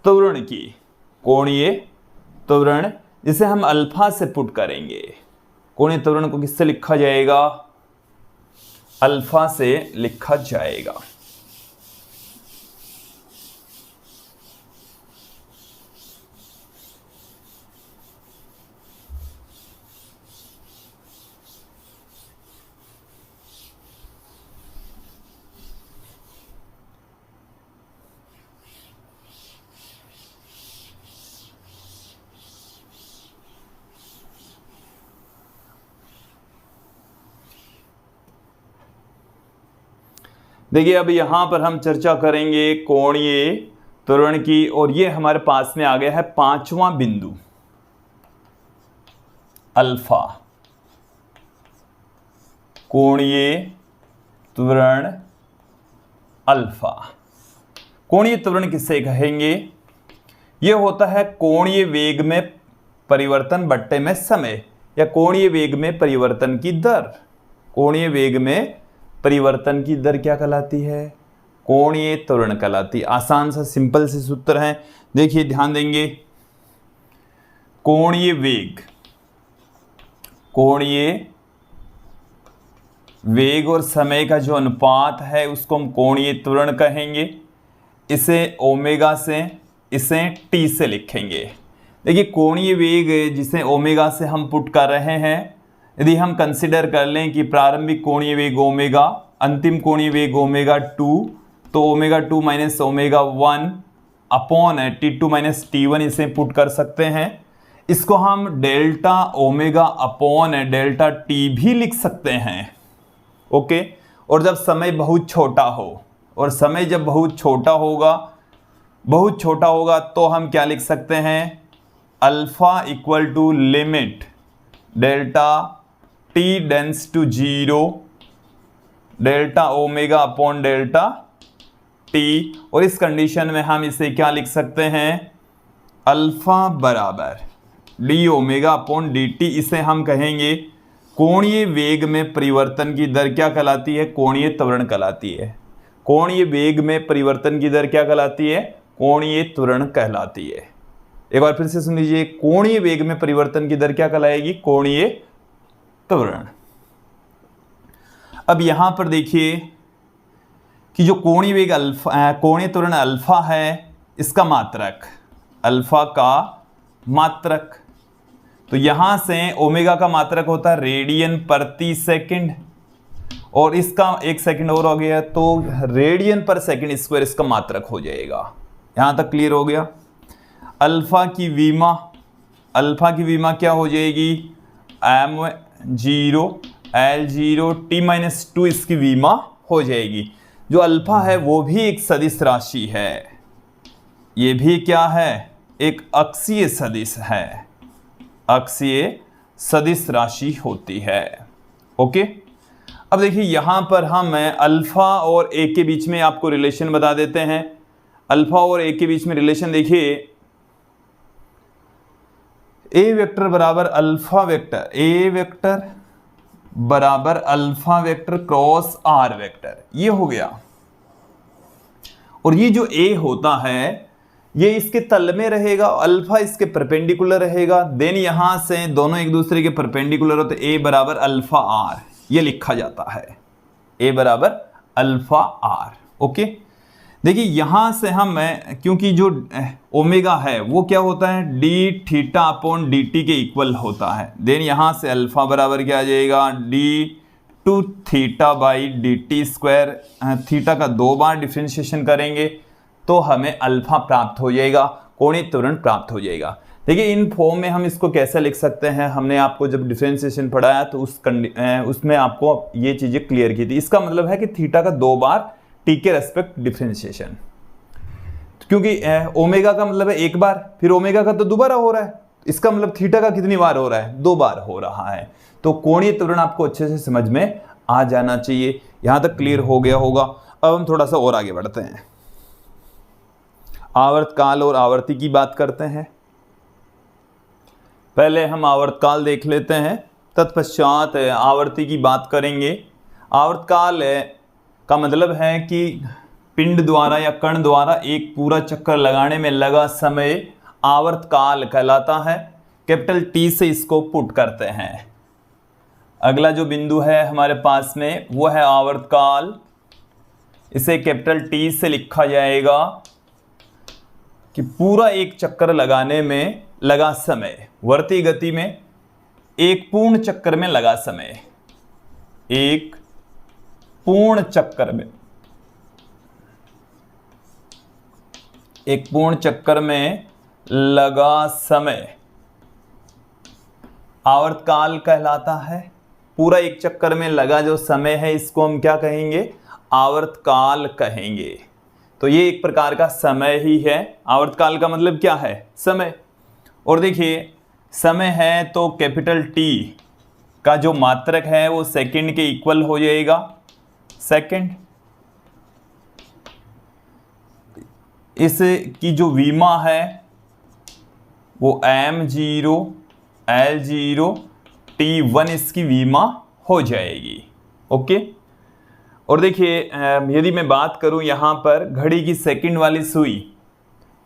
त्वरण की। कोणीय त्वरण जिसे हम अल्फा से पुट करेंगे। कोणीय त्वरण को किससे लिखा जाएगा? अल्फा से लिखा जाएगा। देखिए अब यहां पर हम चर्चा करेंगे कोणीय त्वरण की, और ये हमारे पास में आ गया है पांचवा बिंदु अल्फा। कोणीय त्वरण अल्फा। कोणीय त्वरण किसे कहेंगे? यह होता है कोणीय वेग में परिवर्तन बट्टे में समय, या कोणीय वेग में परिवर्तन की दर। कोणीय वेग में परिवर्तन की दर क्या कहलाती है? कोणीय त्वरण कहलाती है। आसान सा सिंपल से सूत्र है, देखिए ध्यान देंगे। कोणीय वेग, कोणीय वेग और समय का जो अनुपात है उसको हम कोणीय त्वरण कहेंगे। इसे ओमेगा से, इसे टी से लिखेंगे। देखिए कोणीय वेग जिसे ओमेगा से हम पुट कर रहे हैं, यदि हम कंसिडर कर लें कि प्रारंभिक कोणीय वेग ओमेगा, अंतिम कोणीय वेग ओमेगा 2, तो omega 2 minus omega 1 upon T2 minus T1 इसे पुट कर सकते हैं। इसको हम delta omega upon delta T भी लिख सकते हैं। ओके, और जब समय बहुत छोटा हो, और समय जब बहुत छोटा होगा तो हम क्या लिख सकते हैं? Alpha equal to limit delta t tends to 0 delta omega upon delta t, और इस कंडीशन में हम इसे क्या लिख सकते हैं? अल्फा बराबर D omega upon D T. इसे हम कहेंगे कोणीय वेग में परिवर्तन की दर क्या कहलाती है? कोणीय त्वरण कहलाती है। कोणीय वेग में परिवर्तन की दर क्या कहलाती है? कोणीय त्वरण कहलाती है। एक बार फिर से सुन लीजिए, कोणीय वेग में परिवर्तन की दर क्या कहलाएगी? कोणीय त्वरण। अब यहां पर देखिए कि जो कोणीय वेग अल्फा, कोणीय त्वरण अल्फा है, इसका मात्रक, अल्फा का मात्रक, तो यहां से ओमेगा का मात्रक होता है रेडियन प्रति सेकंड, और इसका 1 सेकंड और हो गया तो रेडियन पर सेकंड स्क्वायर इसका मात्रक हो जाएगा। यहां तक क्लियर हो गया? अल्फा की विमा क्या हो जाएगी? m0 L0 T-2 इसकी विमा हो जाएगी। जो अल्फा है वो भी एक सदिश राशि है, ये भी क्या है? एक अक्षीय सदिश है, अक्षीय सदिश राशि होती है। ओके, अब देखिए यहां पर हम अल्फा और ए के बीच में आपको रिलेशन बता देते हैं। अल्फा और ए के बीच में रिलेशन देखिए, ए वेक्टर बराबर अल्फा वेक्टर, ए वेक्टर बराबर alpha vector cross r vector, ये हो गया। और ये जो ए होता है ये इसके तल में रहेगा, अल्फा इसके परपेंडिकुलर रहेगा। देन यहां से दोनों एक दूसरे के परपेंडिकुलर होते, ए बराबर अल्फा आर ये लिखा जाता है, ए बराबर अल्फा आर। ओके, देखिए यहां से हम क्योंकि जो ओमेगा है वो क्या होता है D theta upon D T के इक्वल होता है, देन यहां से अल्फा बराबर क्या आ जाएगा d two theta by d t square, थीटा का 2 बार डिफ्रेंशिएशन करेंगे तो हमें अल्फा प्राप्त हो जाएगा, कोणीय त्वरण प्राप्त हो जाएगा। देखिए इन फॉर्म में हम इसको कैसे लिख सकते हैं, हमने आपको जब डिफ्रेंशिएशन पढ़ाया तो उसमें आपको ये चीजें क्लियर की थी। इसका मतलब है कि थीटा का 2 बार टी के रेस्पेक्ट डिफ्रेंशिएशन, क्योंकि ओमेगा का मतलब है 1 बार, फिर ओमेगा का तो दोबारा हो रहा है, इसका मतलब थीटा का कितनी बार हो रहा है 2 बार हो रहा है। तो कोणीय त्वरण आपको अच्छे से समझ में आ जाना चाहिए। यहां तक क्लियर हो गया होगा। अब हम थोड़ा सा और आगे बढ़ते हैं, आवर्तकाल और आवर्ती की बात करते हैं। पहले हम आवर्तकाल देख लेते हैं, तत्पश्चात आवर्ती की बात करेंगे। आवर्तकाल का मतलब है कि पिंड द्वारा या कण द्वारा एक पूरा चक्कर लगाने में लगा समय आवर्तकाल कहलाता है। कैपिटल टी से इसको पुट करते हैं। अगला जो बिंदु है हमारे पास में वो है आवर्तकाल। इसे कैपिटल टी से लिखा जाएगा कि पूरा एक चक्कर लगाने में लगा समय, वर्ती गति में एक पूर्ण चक्कर में लगा समय, एक पूर्ण चक्कर में, एक पूर्ण चक्कर में लगा समय आवर्तकाल कहलाता है। पूरा एक चक्कर में लगा जो समय है इसको हम क्या कहेंगे आवर्तकाल कहेंगे। तो ये एक प्रकार का समय ही है। आवर्तकाल का मतलब क्या है समय। और देखिए समय है तो कैपिटल टी का जो मात्रक है वो सेकंड के इक्वल हो जाएगा, सेकंड। इस की जो वीमा है वो m0 L0 T1 इसकी वीमा हो जाएगी। ओके। और देखिए यदि मैं बात करूं यहां पर घड़ी की सेकंड वाली सुई,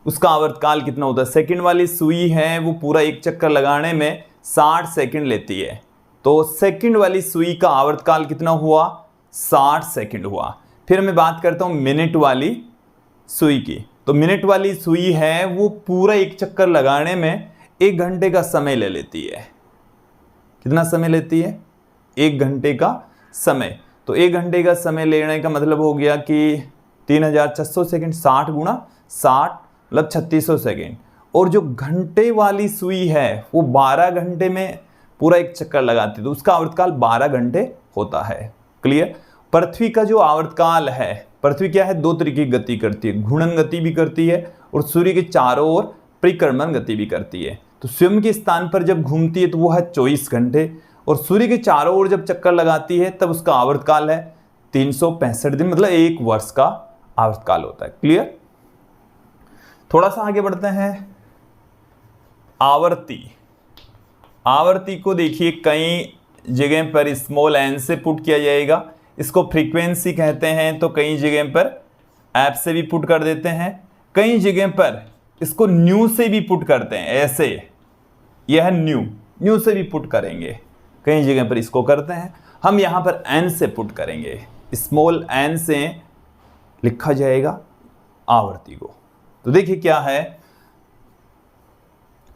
उसका आवर्तकाल कितना होता है। सेकंड वाली सुई है वो पूरा एक चक्कर लगाने में 60 सेकंड लेती है, तो सेकंड वाली सुई का आवर्तकाल कितना हुआ 60 सेकंड हुआ। फिर मैं बात करता हूं मिनट वाली सुई की, तो मिनट वाली सुई है वो पूरा एक चक्कर लगाने में 1 घंटे का समय ले लेती है। कितना समय लेती है 1 घंटे का समय। तो 1 घंटे का समय लेने का मतलब हो गया कि 3600 सेकंड, 60 गुणा 60 मतलब 3600 सेकंड। और जो घंटे वाली सुई है वो 12 घंटे में पूरा एक चक्कर लगाती है, तो उसका आवर्तकाल 12 घंटे होता है। क्लियर। पृथ्वी का जो आवर्तकाल है, पृथ्वी क्या है 2 तरीके की गति करती है, घूर्णन गति भी करती है और सूर्य के चारों ओर परिक्रमण गति भी करती है। तो स्वयं के स्थान पर जब घूमती है तो वो है 24 घंटे, और सूर्य के चारों ओर जब चक्कर लगाती है तब उसका आवर्तकाल है 365 दिन, मतलब 1 वर्ष का आवर्तकाल होता है। क्लियर। थोड़ा सा आगे बढ़ते हैं। आवर्ती, आवर्ती को देखिए कई जगह पर स्मॉल एन से पुट किया जाएगा, इसको फ्रीक्वेंसी कहते हैं, तो कई जगह पर ऐप से भी पुट कर देते हैं, कई जगह पर इसको न्यू से भी पुट करते हैं। ऐसे यह है न्यू से भी पुट करेंगे, कई जगह पर इसको करते हैं। हम यहां पर एन से पुट करेंगे, स्मॉल एन से लिखा जाएगा आवर्ती को। तो देखिए क्या है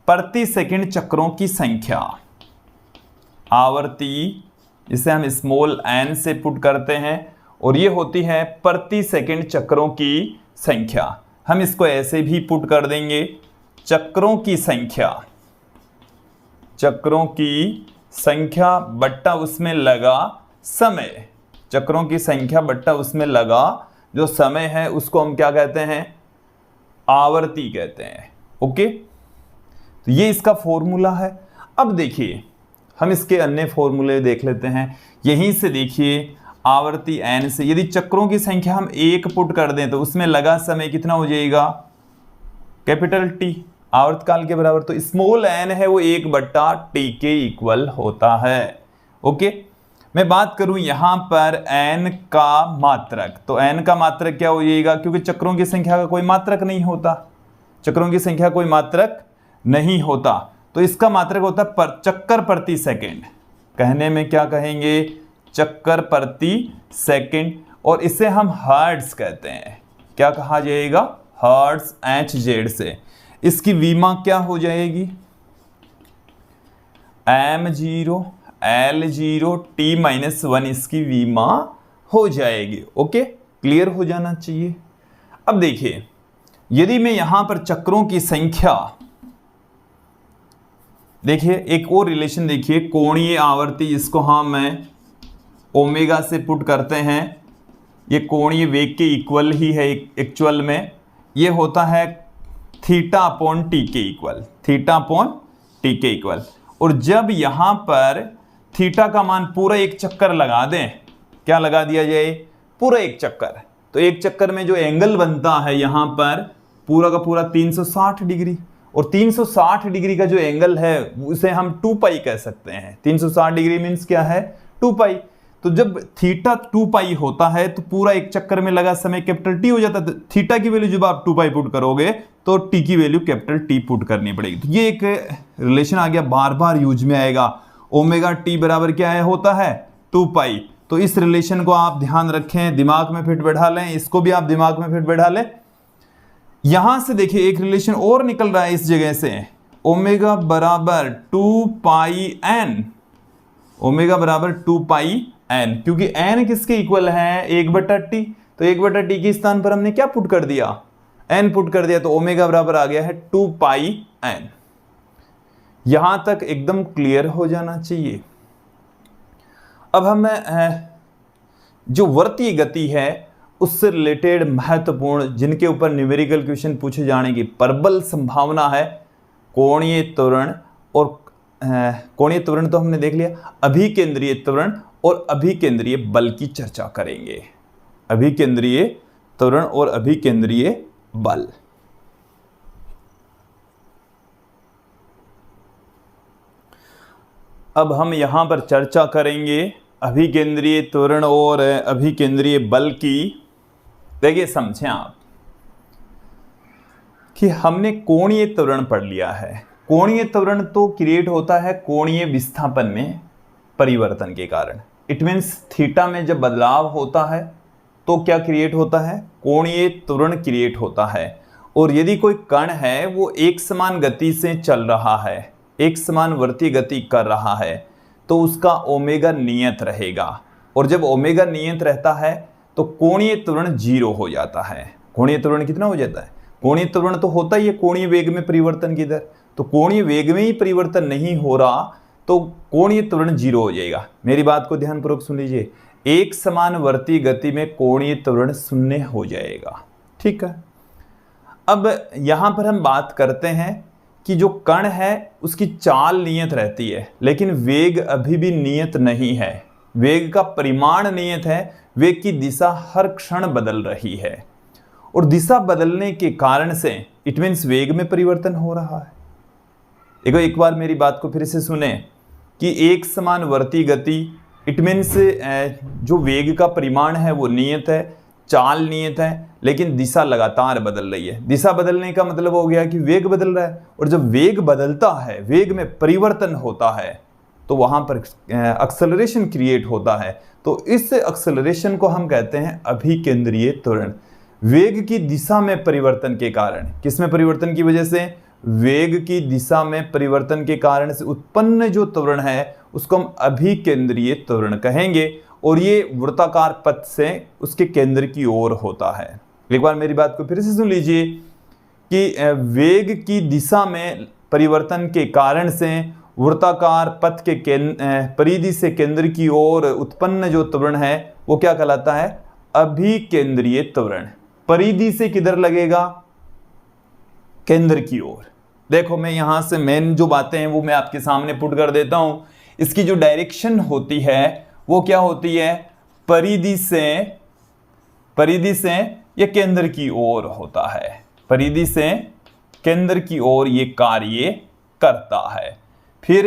प्रति सेकंड चक्रों की संख्या, आवर्ती जिसे हम स्मॉल एन से पुट करते हैं, और ये होती है प्रति सेकंड चक्रों की संख्या। हम इसको ऐसे भी पुट कर देंगे चक्रों की संख्या, चक्रों की संख्या बट्टा उसमें लगा समय, चक्रों की संख्या बट्टा उसमें लगा जो समय है उसको हम क्या कहते हैं आवर्ती कहते हैं। ओके। तो ये इसका फॉर्मूला है। अब देखिए हम इसके अन्य फॉर्मूले देख लेते हैं। यहीं से देखिए आवर्ती एन से यदि चक्रों की संख्या हम 1 पुट कर दें तो उसमें लगा समय कितना हो जाएगा कैपिटल टी, आवर्तकाल के बराबर। तो स्मॉल एन है वो 1/t के इक्वल होता है। ओके। मैं बात करूं यहां पर n का मात्रक, तो n का मात्रक क्या हो जाएगा, क्योंकि चक्रों की संख्या का कोई मात्रक नहीं होता, चक्रों की संख्या कोई मात्रक नहीं होता, तो इसका मात्रक होता है चक्कर प्रति सेकंड। कहने में क्या कहेंगे चक्कर प्रति सेकंड, और इसे हम हर्ट्ज कहते हैं। क्या कहा जाएगा, हर्ट्ज hz से। इसकी वीमा क्या हो जाएगी, m0 L0 t-1 इसकी वीमा हो जाएगी। ओके, क्लियर हो जाना चाहिए। अब देखिए, यदि मैं यहां पर चक्रों की संख्या, देखिए एक और रिलेशन देखिए, कोणीय आवर्ती, इसको हम ओमेगा से पुट करते हैं, ये कोणीय वेग के इक्वल ही है एक्चुअल में, ये होता है थीटा अपॉन टी के इक्वल, थीटा अपॉन टी के इक्वल। और जब यहां पर थीटा का मान पूरा एक चक्कर लगा दें, क्या लगा दिया जाए, पूरा एक चक्कर, तो एक चक्कर में जो एंगल बनता है यहां पर पूरा का पूरा 360 डिग्री, और 360 डिग्री का जो एंगल है उसे हम 2 पाई कह सकते हैं। 360 डिग्री मीन्स क्या है, 2 पाई। तो जब थीटा 2 पाई होता है तो पूरा एक चक्कर में लगा समय कैपिटल टी हो जाता है। तो थीटा की वैल्यू जब आप 2 पाई पुट करोगे तो टी की वैल्यू कैपिटल टी पुट करनी पड़ेगी। तो ये एक रिलेशन आ गया, बार बार यूज में आएगा। ओमेगा टी बराबर क्या है, होता है 2 पाई। तो इस रिलेशन को आप ध्यान रखें, दिमाग में फिट बैठा लें, इसको भी आप दिमाग में फिट बैठा लें। यहां से देखिए एक रिलेशन और निकल रहा है इस जगह से, ओमेगा बराबर 2 पाई एन, ओमेगा बराबर 2 पाई एन, क्योंकि एन किसके इक्वल है, 1/t। तो 1/t के स्थान पर हमने क्या पुट कर दिया, एन पुट कर दिया, तो ओमेगा बराबर आ गया है 2 पाई एन। यहां तक एकदम क्लियर हो जाना चाहिए। अब हम जो वर्तीय गति है उससे रिलेटेड महत्वपूर्ण, जिनके ऊपर न्यूमेरिकल क्वेश्चन पूछे जाने की प्रबल संभावना है, कोणीय त्वरण और कोणीय त्वरण तो हमने देख लिया, अभिकेंद्रीय त्वरण और अभिकेंद्रीय बल की चर्चा करेंगे। अभिकेंद्रीय त्वरण और अभिकेंद्रीय बल। अब हम यहां पर चर्चा करेंगे अभिकेंद्रीय त्वरण और अभिकेंद्रीय बल की। देखिए समझें आप कि हमने कोणीय त्वरण पढ़ लिया है। कोणीय त्वरण तो क्रिएट होता है कोणीय विस्थापन में परिवर्तन के कारण। इट मीन्स थीटा में जब बदलाव होता है तो क्या क्रिएट होता है, कोणीय त्वरण क्रिएट होता है। और यदि कोई कण है वो एक समान गति से चल रहा है, एक समान वर्तीय गति कर रहा है, तो उसका ओमेगा नियत रहेगा। और जब ओमेगा नियत रहता है तो कोणीय त्वरण 0 हो जाता है। कोणीय त्वरण कितना हो जाता है, कोणीय त्वरण तो होता ही है कोणीय वेग में परिवर्तन की दर, तो कोणीय वेग में ही परिवर्तन नहीं हो रहा तो कोणीय त्वरण 0 हो जाएगा। मेरी बात को ध्यानपूर्वक सुन लीजिए, एक समान वर्तीय गति में कोणीय त्वरण 0 हो जाएगा। ठीक है, अब यहां पर हम बात करते हैं कि जो कण है उसकी चाल नियत रहती है, लेकिन वेग अभी भी नियत नहीं है। वेग का परिमाण नियत है, वेग की दिशा हर क्षण बदल रही है, और दिशा बदलने के कारण से इट मीन्स वेग में परिवर्तन हो रहा है। देखो एक बार मेरी बात को फिर से सुने कि एक समान वर्तीय गति, इट मीन्स जो वेग का परिमाण है वो नियत है, चाल नियत है, लेकिन दिशा लगातार बदल रही है। दिशा बदलने का मतलब हो गया कि वेग बदल रहा है, और जब वेग बदलता है, वेग में परिवर्तन होता है, तो वहां पर एक्सेलरेशन क्रिएट होता है। तो इस एक्सेलरेशन को हम कहते हैं अभिकेंद्रीय त्वरण। वेग की दिशा में परिवर्तन के कारण, किसमें परिवर्तन की वजह से, वेग की दिशा में परिवर्तन के कारण से उत्पन्न जो त्वरण है उसको हम अभिकेंद्रीय त्वरण कहेंगे, और ये वृत्ताकार पथ से उसके केंद्र की ओर होता है। एक बार मेरी बात को फिर से सुन लीजिए कि वेग की दिशा में परिवर्तन के कारण से वृत्ताकार पथ के परिधि से केंद्र की ओर उत्पन्न जो त्वरण है वो क्या कहलाता है, अभिकेंद्रीय त्वरण। परिधि से किधर लगेगा, केंद्र की ओर। देखो मैं यहां से मेन जो बातें हैं वो मैं आपके सामने पुट कर देता हूं। इसकी जो डायरेक्शन होती है वो क्या होती है, परिधि से ये केंद्र की ओर होता है, परिधि से केंद्र की ओर ये कार्य करता है। फिर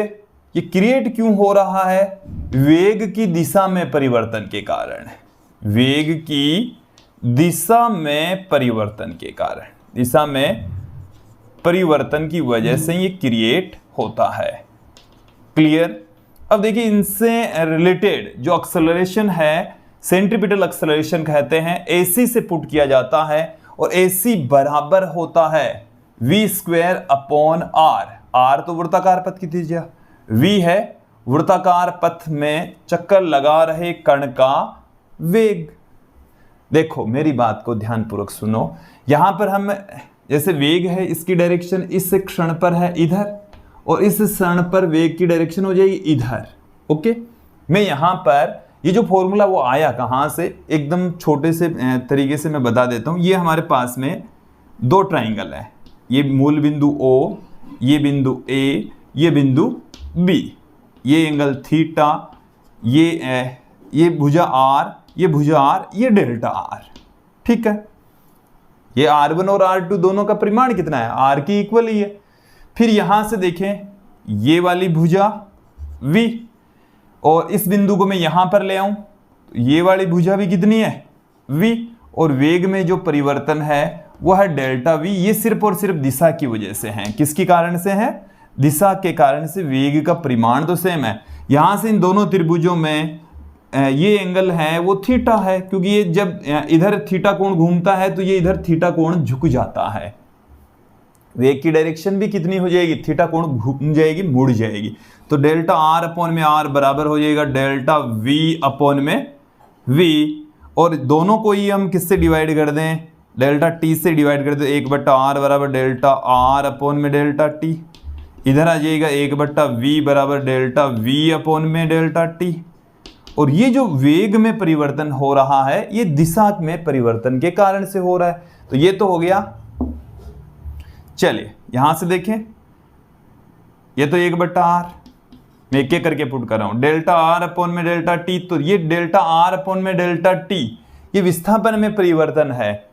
ये क्रिएट क्यों हो रहा है, वेग की दिशा में परिवर्तन के कारण, वेग की दिशा में परिवर्तन के कारण, दिशा में परिवर्तन की वजह से ये क्रिएट होता है। क्लियर। अब देखिए इनसे रिलेटेड जो एक्सेलरेशन है सेंट्रीपिटल एक्सेलरेशन कहते हैं, AC से पुट किया जाता है और AC बराबर होता है v²/r। r तो वृत्ताकार पथ की त्रिज्या, v है वृत्ताकार पथ में चक्कर लगा रहे कण का वेग। देखो मेरी बात को ध्यानपूर्वक सुनो, यहां पर हम जैसे वेग है इसकी डायरेक्शन इस क्षण पर है इधर, और इस क्षण पर वेग की डायरेक्शन हो जाएगी इधर। ओके, मैं यहां पर ये जो फॉर्मूला वो आया कहां से, एकदम छोटे से तरीके से मैं बता देता हूं। ये हमारे पास में दो ट्राइंगल है, ये मूल बिंदु O, ये बिंदु A, ये बिंदु B, ये एंगल थीटा, ये भुजा R, ये भुजा R, ये डेल्टा R। ठीक है, ये R1 और R2 दोनों का परिमाण कितना है, R की इक्वल ही है। फिर यहां से देखें, ये वाली भुजा V, और इस बिंदु को मैं यहां पर ले आऊं तो ये वाली भुजा भी कितनी है, V, और वेग में जो परिवर्तन है वह है डेल्टा V। ये सिर्फ और सिर्फ दिशा की वजह से है। किसके कारण से है, दिशा के कारण से। वेग का परिमाण तो सेम है। यहां से इन दोनों त्रिभुजों में ये एंगल है वो थीटा है, क्योंकि ये जब इधर थीटा कोण घूमता है तो ये इधर थीटा कोण झुक जाता है। वेग की डायरेक्शन भी कितनी हो जाएगी, थीटा कोण घूम जाएगी, मुड़ जाएगी। तो डेल्टा R/r बराबर हो जाएगा डेल्टा V/v, और दोनों को ही हम किससे डिवाइड कर दें, डेल्टा t से डिवाइड कर दें। 1/r बराबर डेल्टा R/डेल्टा t, इधर आ जाएगा 1/v बराबर डेल्टा V/डेल्टा t। और ये जो वेग में परिवर्तन हो रहा है ये दिशा में परिवर्तन के कारण से हो रहा है। तो ये तो हो गया। चलिए यहां से देखें, ये तो 1/r, मैं एक एक करके पुट कर रहा हूं, डेल्टा R/डेल्टा t। तो ये डेल्टा R/डेल्टा t ये विस्थापन में परिवर्तन है,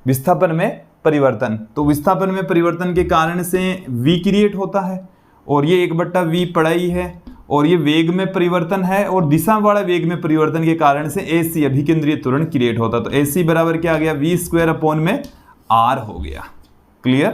विस्थापन में परिवर्तन। तो विस्थापन में परिवर्तन के कारण से v क्रिएट होता है, और ये 1/v पढ़ाई है, और ये वेग में परिवर्तन है, और दिशा वाला वेग में परिवर्तन के कारण से AC अभिकेंद्रीय त्वरण क्रिएट होता। तो AC बराबर क्या आ गया, v²/r हो गया। क्लियर।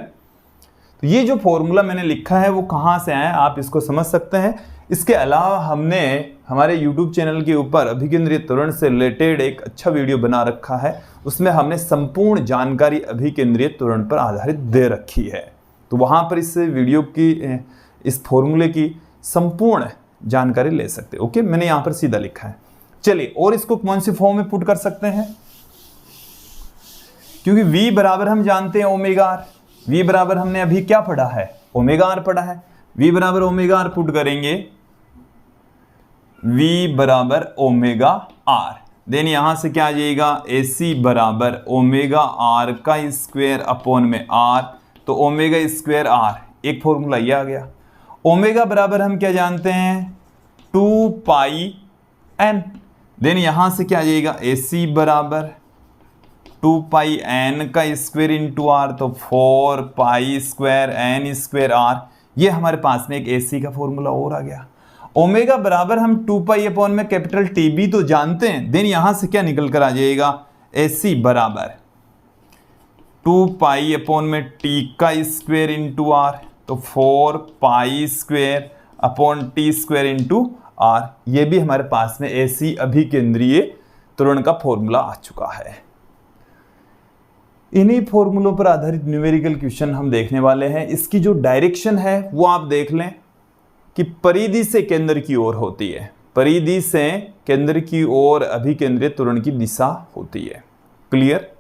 तो ये जो फॉर्मूला मैंने लिखा है वो कहाँ से आया, आप इसको समझ सकते हैं। इसके अलावा हमने हमारे YouTube चैनल के ऊपर अभिकेंद्रीय त्वरण से रिलेटेड एक अच्छा वीडियो बना रखा है, उसमें हमने संपूर्ण जानकारी अभिकेंद्रीय त्वरण पर आधारित दे रखी है। तो वहाँ पर इस वीडियो की, इस फॉर्मूले की संपूर्ण जानकारी ले सकते हैं। ओके, मैंने यहाँ पर सीधा लिखा है। चलिए, और इसको कौन सी फॉर्म में पुट कर सकते हैं, क्योंकि V बराबर हम जानते हैं ओमेगा r। V बराबर हमने अभी क्या पढ़ा है, ओमेगा r पढ़ा है। V बराबर ओमेगा r पुट करेंगे, V बराबर ओमेगा r, देन यहां से क्या आ जाएगा, AC बराबर ओमेगा r का स्क्वायर अपॉन में r। तो ओमेगा स्क्वायर r, एक फॉर्मूला ये आ गया। ओमेगा बराबर हम क्या जानते हैं, 2πn, देन यहां से क्या आ जाएगा, AC बराबर 2πn का स्क्वायर इंटू r, तो 4π²n²r। ये हमारे पास में एक AC का फॉर्मूला और आ गया। ओमेगा बराबर हम 2π अपॉन में कैपिटल TB तो जानते हैं, देन यहां से क्या निकल कर आ जाएगा, AC बराबर 2π अपॉन में t का स्क्वायर इंटू r, तो 4π² अपॉन t² इंटू r। ये भी हमारे पास में AC अभिकेंद्रीय त्वरण का फॉर्मूला आ चुका है। इन्हीं फॉर्मूलों पर आधारित न्यूमेरिकल क्वेश्चन हम देखने वाले हैं। इसकी जो डायरेक्शन है वो आप देख लें कि परिधि से केंद्र की ओर होती है, परिधि से केंद्र की ओर अभिकेंद्रीय त्वरण की दिशा होती है। क्लियर।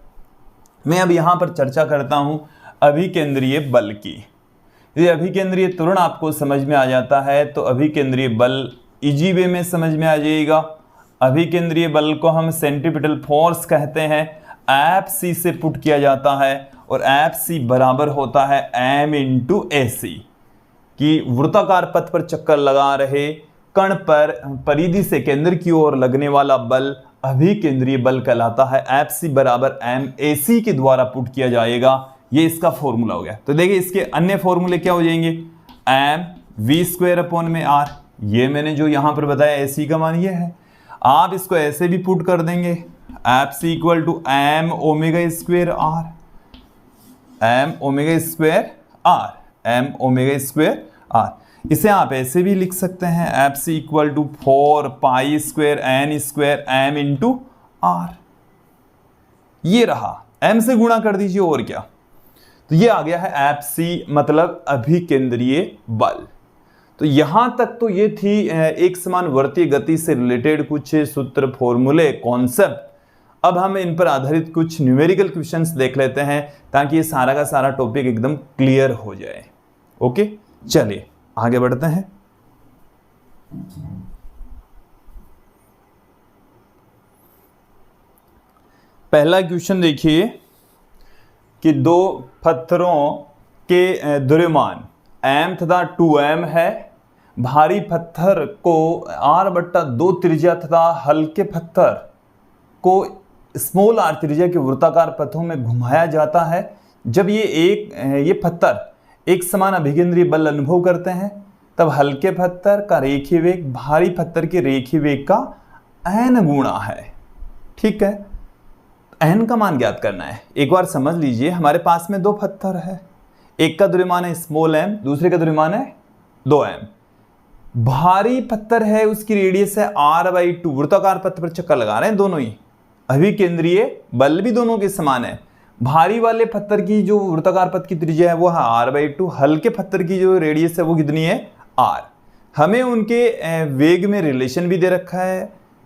मैं अब यहां पर चर्चा करता हूं अभिकेंद्रीय बल की। यदि अभिकेंद्रीय त्वरण आपको समझ में आ जाता है तो अभिकेंद्रीय बल इजी वे में समझ में आ जाएगा। अभिकेंद्रीय बल को हम सेंट्रीपिटल फोर्स कहते हैं, Fc से पुट किया जाता है, और Fc बराबर होता है m इंटू AC, कि वृत्ताकार पथ पर चक्कर लगा रहे कण पर परिधि से केंद्र की ओर लगने वाला बल अभिकेंद्रीय बल कहलाता है। Fc बराबर m AC के द्वारा पुट किया जाएगा। ये इसका फॉर्मूला हो गया। तो देखिए इसके अन्य फॉर्मूले क्या हो जाएंगे, m v² अपॉन में r। ये मैंने जो यहां पर बताया AC का मान ये है। आप इसको ऐसे भी पुट कर देंगे, Fc equal to m omega r, m omega r, m omega r। इसे आप ऐसे भी लिख सकते हैं F C equal to 4 pi square n square m into r. ये रहा, एम से गुणा कर दीजिए और क्या, तो ये आ गया है एफ सी मतलब अभिकेंद्रीय बल। तो यहां तक तो ये थी एक समान वर्तीय गति से रिलेटेड कुछ सूत्र, फॉर्मूले, कॉन्सेप्ट। अब हम इन पर आधारित कुछ न्यूमेरिकल क्वेश्चंस देख लेते हैं ताकि ये सारा का सारा टॉपिक एकदम क्लियर हो जाए। ओके, चलिए आगे बढ़ते हैं। पहला क्वेश्चन देखिए कि दो पत्थरों के द्रव्यमान m तथा 2m है। भारी पत्थर को r/2 त्रिज्या तथा हल्के पत्थर को स्मॉल r त्रिज्या के वृत्ताकार पथों में घुमाया जाता है। जब ये पत्थर एक समान अभिकेंद्रीय बल अनुभव करते हैं तब हल्के पत्थर का रेखीय वेग भारी पत्थर के रेखीय वेग का n गुणा है। ठीक है, n का मान ज्ञात करना है। एक बार समझ लीजिए, हमारे पास में दो पत्थर है, एक का द्रव्यमान है स्मॉल m, दूसरे का द्रव्यमान है 2m। भारी पत्थर है, उसकी रेडियस है r/2, वृत्ताकार पथ पर चक्कर लगा रहे हैं दोनों ही, अभिकेंद्रीय बल भी दोनों के समान है। भारी वाले पत्थर की जो वृत्ताकार पथ की त्रिज्या है वो है r/2, हल्के पत्थर की जो रेडियस है वो कितनी है r। हमें उनके वेग में रिलेशन भी दे रखा है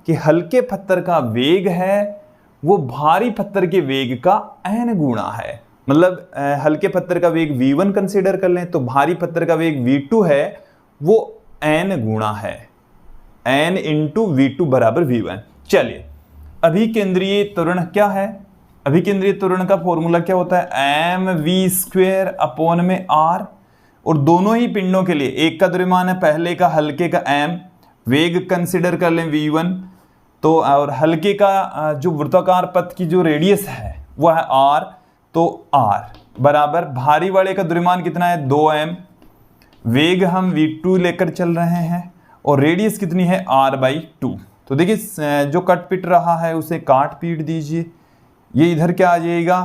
कि हल्के पत्थर का वेग है वो भारी पत्थर के वेग का n गुणा है। मतलब हल्के पत्थर का वेग v1 कंसीडर कर लें तो भारी पत्थर का वेग v2 है, वो n गुणा है, n इंटू v2 बराबर v1। चलिए, अभिकेंद्रीय त्वरण क्या है? अभिकेंद्रीय त्वरण का फॉर्मूला क्या होता है? mv² अपॉन में r। और दोनों ही पिंडों के लिए, एक का द्रव्यमान है पहले का, हल्के का m, वेग कंसीडर कर लें v1, तो और हल्के का जो वृत्ताकार पथ की जो रेडियस है वो है r, तो r बराबर भारी वाले का द्रव्यमान कितना है 2m, वेग हम v2 लेकर चल रहे हैं और रेडियस कितनी है r/2। तो देखिए जो कट पिट रहा है उसे काट पीट दीजिए, ये इधर क्या आ जाएगा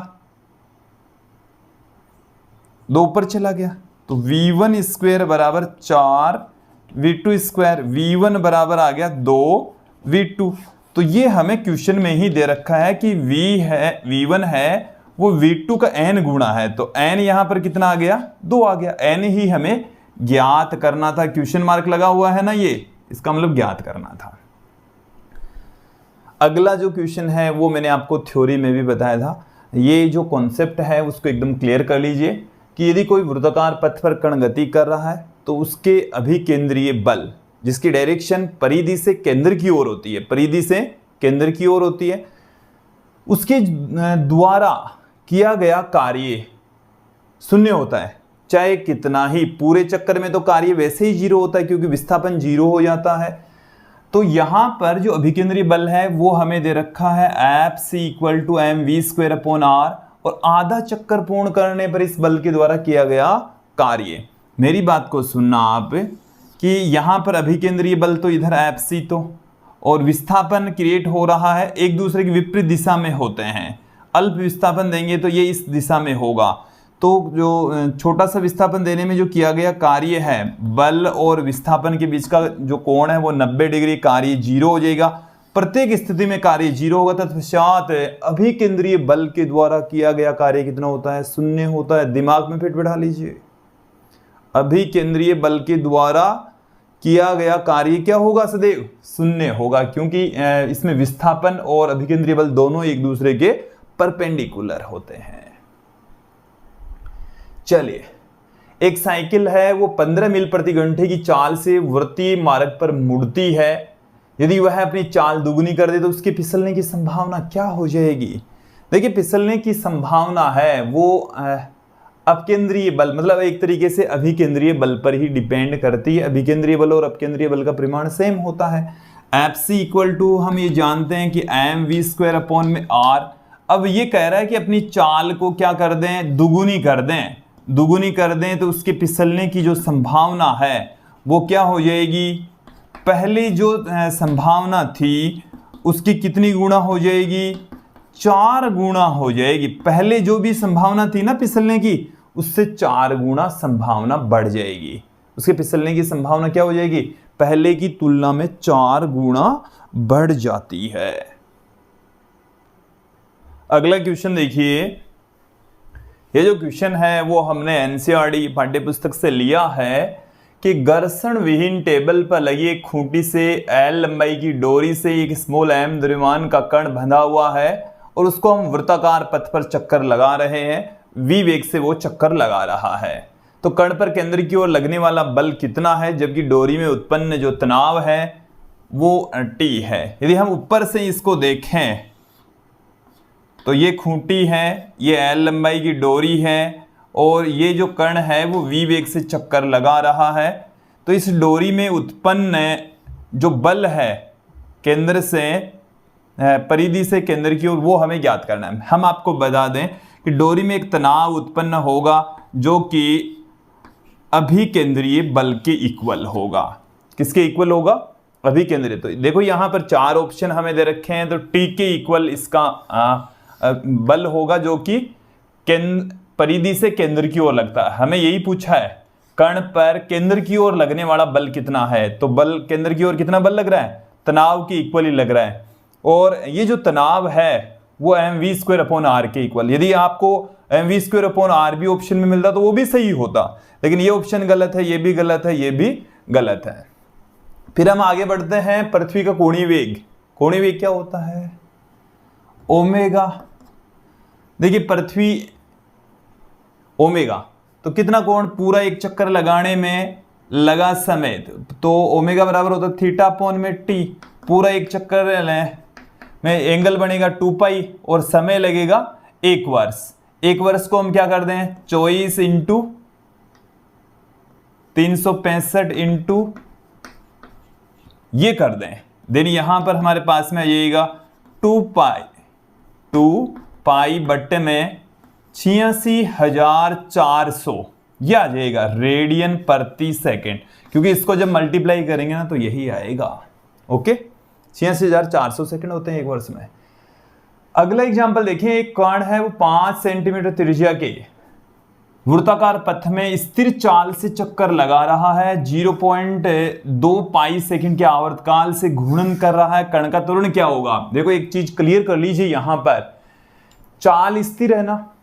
2 ऊपर चला गया, तो v1² बराबर 4 v2², v1 बराबर आ गया 2 v2। तो ये हमें क्वेश्चन में ही दे रखा है कि v1 है वो v2 का n गुणा है, तो n यहां पर कितना आ गया 2 आ गया। n ही हमें ज्ञात करना था, क्वेश्चन मार्क लगा हुआ है ना, ये इसका मतलब ज्ञात करना था। अगला जो क्वेश्चन है वो मैंने आपको थ्योरी में भी बताया था। ये जो कॉन्सेप्ट है उसको एकदम क्लियर कर लीजिए कि यदि कोई वृत्ताकार पथ पर कण गति कर रहा है तो उसके अभिकेंद्रीय बल जिसकी डायरेक्शन परिधि से केंद्र की ओर होती है, परिधि से केंद्र की ओर होती है, उसके द्वारा किया गया कार्य शून्य होता है। चाहे कितना ही, पूरे चक्कर में तो कार्य वैसे ही 0 होता है क्योंकि विस्थापन 0 हो जाता है। तो यहां पर जो अभिकेंद्रीय बल है वो हमें दे रखा है Fc = mv² अपॉन r, और आधा चक्कर पूर्ण करने पर इस बल के द्वारा किया गया कार्य। मेरी बात को सुनना आप कि यहां पर अभिकेंद्रीय बल तो इधर Fc तो, और विस्थापन क्रिएट हो रहा है एक दूसरे की विपरीत दिशा में होते हैं। अल्प विस्थापन देंगे तो ये इस दिशा में होगा, तो जो छोटा सा विस्थापन देने में जो किया गया कार्य है, बल और विस्थापन के बीच का जो कोण है वो 90 डिग्री, कार्य 0 हो जाएगा। प्रत्येक स्थिति में कार्य 0 होगा, तत्पश्चात अभिकेंद्रीय बल के द्वारा किया गया कार्य कितना होता है? 0 होता है। दिमाग में फिट बैठा लीजिए, अभिकेंद्रीय बल के द्वारा किया गया कार्य क्या होगा? सदैव 0 होगा, क्योंकि इसमें विस्थापन और अभिकेंद्रीय बल दोनों एक दूसरे के परपेंडिकुलर होते हैं। चलिए, एक साइकिल है वो 15 मील प्रति घंटे की चाल से वृत्तीय मार्ग पर मुड़ती है। यदि वह अपनी चाल दुगुनी कर दे तो उसके फिसलने की संभावना क्या हो जाएगी? देखिए, फिसलने की संभावना है वो अपकेंद्रीय बल, मतलब एक तरीके से अभिकेंद्रीय बल पर ही डिपेंड करती है। अभिकेंद्रीय बल और अपकेंद्रीय बल का परिमाण सेम होता है। Fc = हम ये जानते हैं कि mv² अपॉन में r। अब ये कह रहा है कि अपनी चाल को क्या कर दें? दुगुनी कर दें। दुगुनी कर दें तो उसके फिसलने की जो संभावना है वो क्या हो जाएगी? पहली जो संभावना थी उसकी कितनी गुना हो जाएगी? 4 गुना हो जाएगी। पहले जो भी संभावना थी ना फिसलने की, उससे 4 गुना संभावना बढ़ जाएगी। उसके फिसलने की संभावना क्या हो जाएगी, पहले की तुलना में 4 गुना बढ़ जाती है। अगला क्वेश्चन देखिए, ये जो क्वेश्चन है वो हमने एनसीईआरटी पाठ्य पुस्तक से लिया है कि घर्षण विहीन टेबल पर लगी एक खूंटी से एल लंबाई की डोरी से एक स्मॉल एम द्रव्यमान का कण बंधा हुआ है और उसको हम वृत्ताकार पथ पर चक्कर लगा रहे हैं, v वेग से वो चक्कर लगा रहा है। तो कण पर केंद्र की ओर लगने वाला बल कितना है, जबकि डोरी में उत्पन्न जो तनाव है वो T है। यदि हम ऊपर से इसको देखें तो ये खूंटी है, ये एल लंबाई की डोरी है और ये जो कण है वो v वेग से चक्कर लगा रहा है। तो इस डोरी में उत्पन्न जो बल है केंद्र से परिधि से केंद्र की ओर, वो हमें ज्ञात करना है। हम आपको बता दें कि डोरी में एक तनाव उत्पन्न होगा जो कि अभिकेंद्रीय बल के इक्वल होगा। किसके इक्वल होगा, अभिकेंद्रीय। तो देखो यहाँ पर 4 ऑप्शन हमें दे रखे हैं, तो टी के इक्वल इसका बल होगा जो कि परिधि से केंद्र की ओर लगता है। हमें यही पूछा है कण पर केंद्र की ओर लगने वाला बल कितना है, तो बल केंद्र की ओर कितना बल लग रहा है, तनाव के इक्वल ही लग रहा है। और ये जो तनाव है वो mv²/r के इक्वल। यदि आपको mv²/r भी ऑप्शन में मिलता तो वो भी सही होता, लेकिन ये ऑप्शन गलत है, ये भी गलत है, ये भी गलत है। फिर हम आगे बढ़ते हैं, पृथ्वी का कोणीय वेग। कोणीय वेग क्या होता है, ओमेगा। देखिए पृथ्वी ओमेगा, तो कितना कोण, पूरा एक चक्कर लगाने में लगा समय, तो ओमेगा बराबर होता है θ/t। पूरा एक चक्कर में एंगल बनेगा 2π और समय लगेगा 1 वर्ष। 1 वर्ष को हम क्या कर दें, 24 × 365 इंटू ये कर दें, देन यहां पर हमारे पास में आ जाएगा 2π बट्टे में 86,400, यह आ जाएगा रेडियन प्रति सेकेंड, क्योंकि इसको जब मल्टीप्लाई करेंगे ना तो यही आएगा। ओके, 86,400 सेकेंड होते हैं 1 वर्ष में। अगला एग्जांपल देखिए, एक कण है वो 5 सेंटीमीटर त्रिज्या के वृत्ताकार पथ में स्थिर चाल से चक्कर लगा रहा है, 0.2π सेकंड के आवर्तकाल से घूर्णन कर रहा है। कण का त्वरण क्या होगा, देखो एक चीज क्लियर कर लीजिए, यहां पर चाल स्थिर है ना,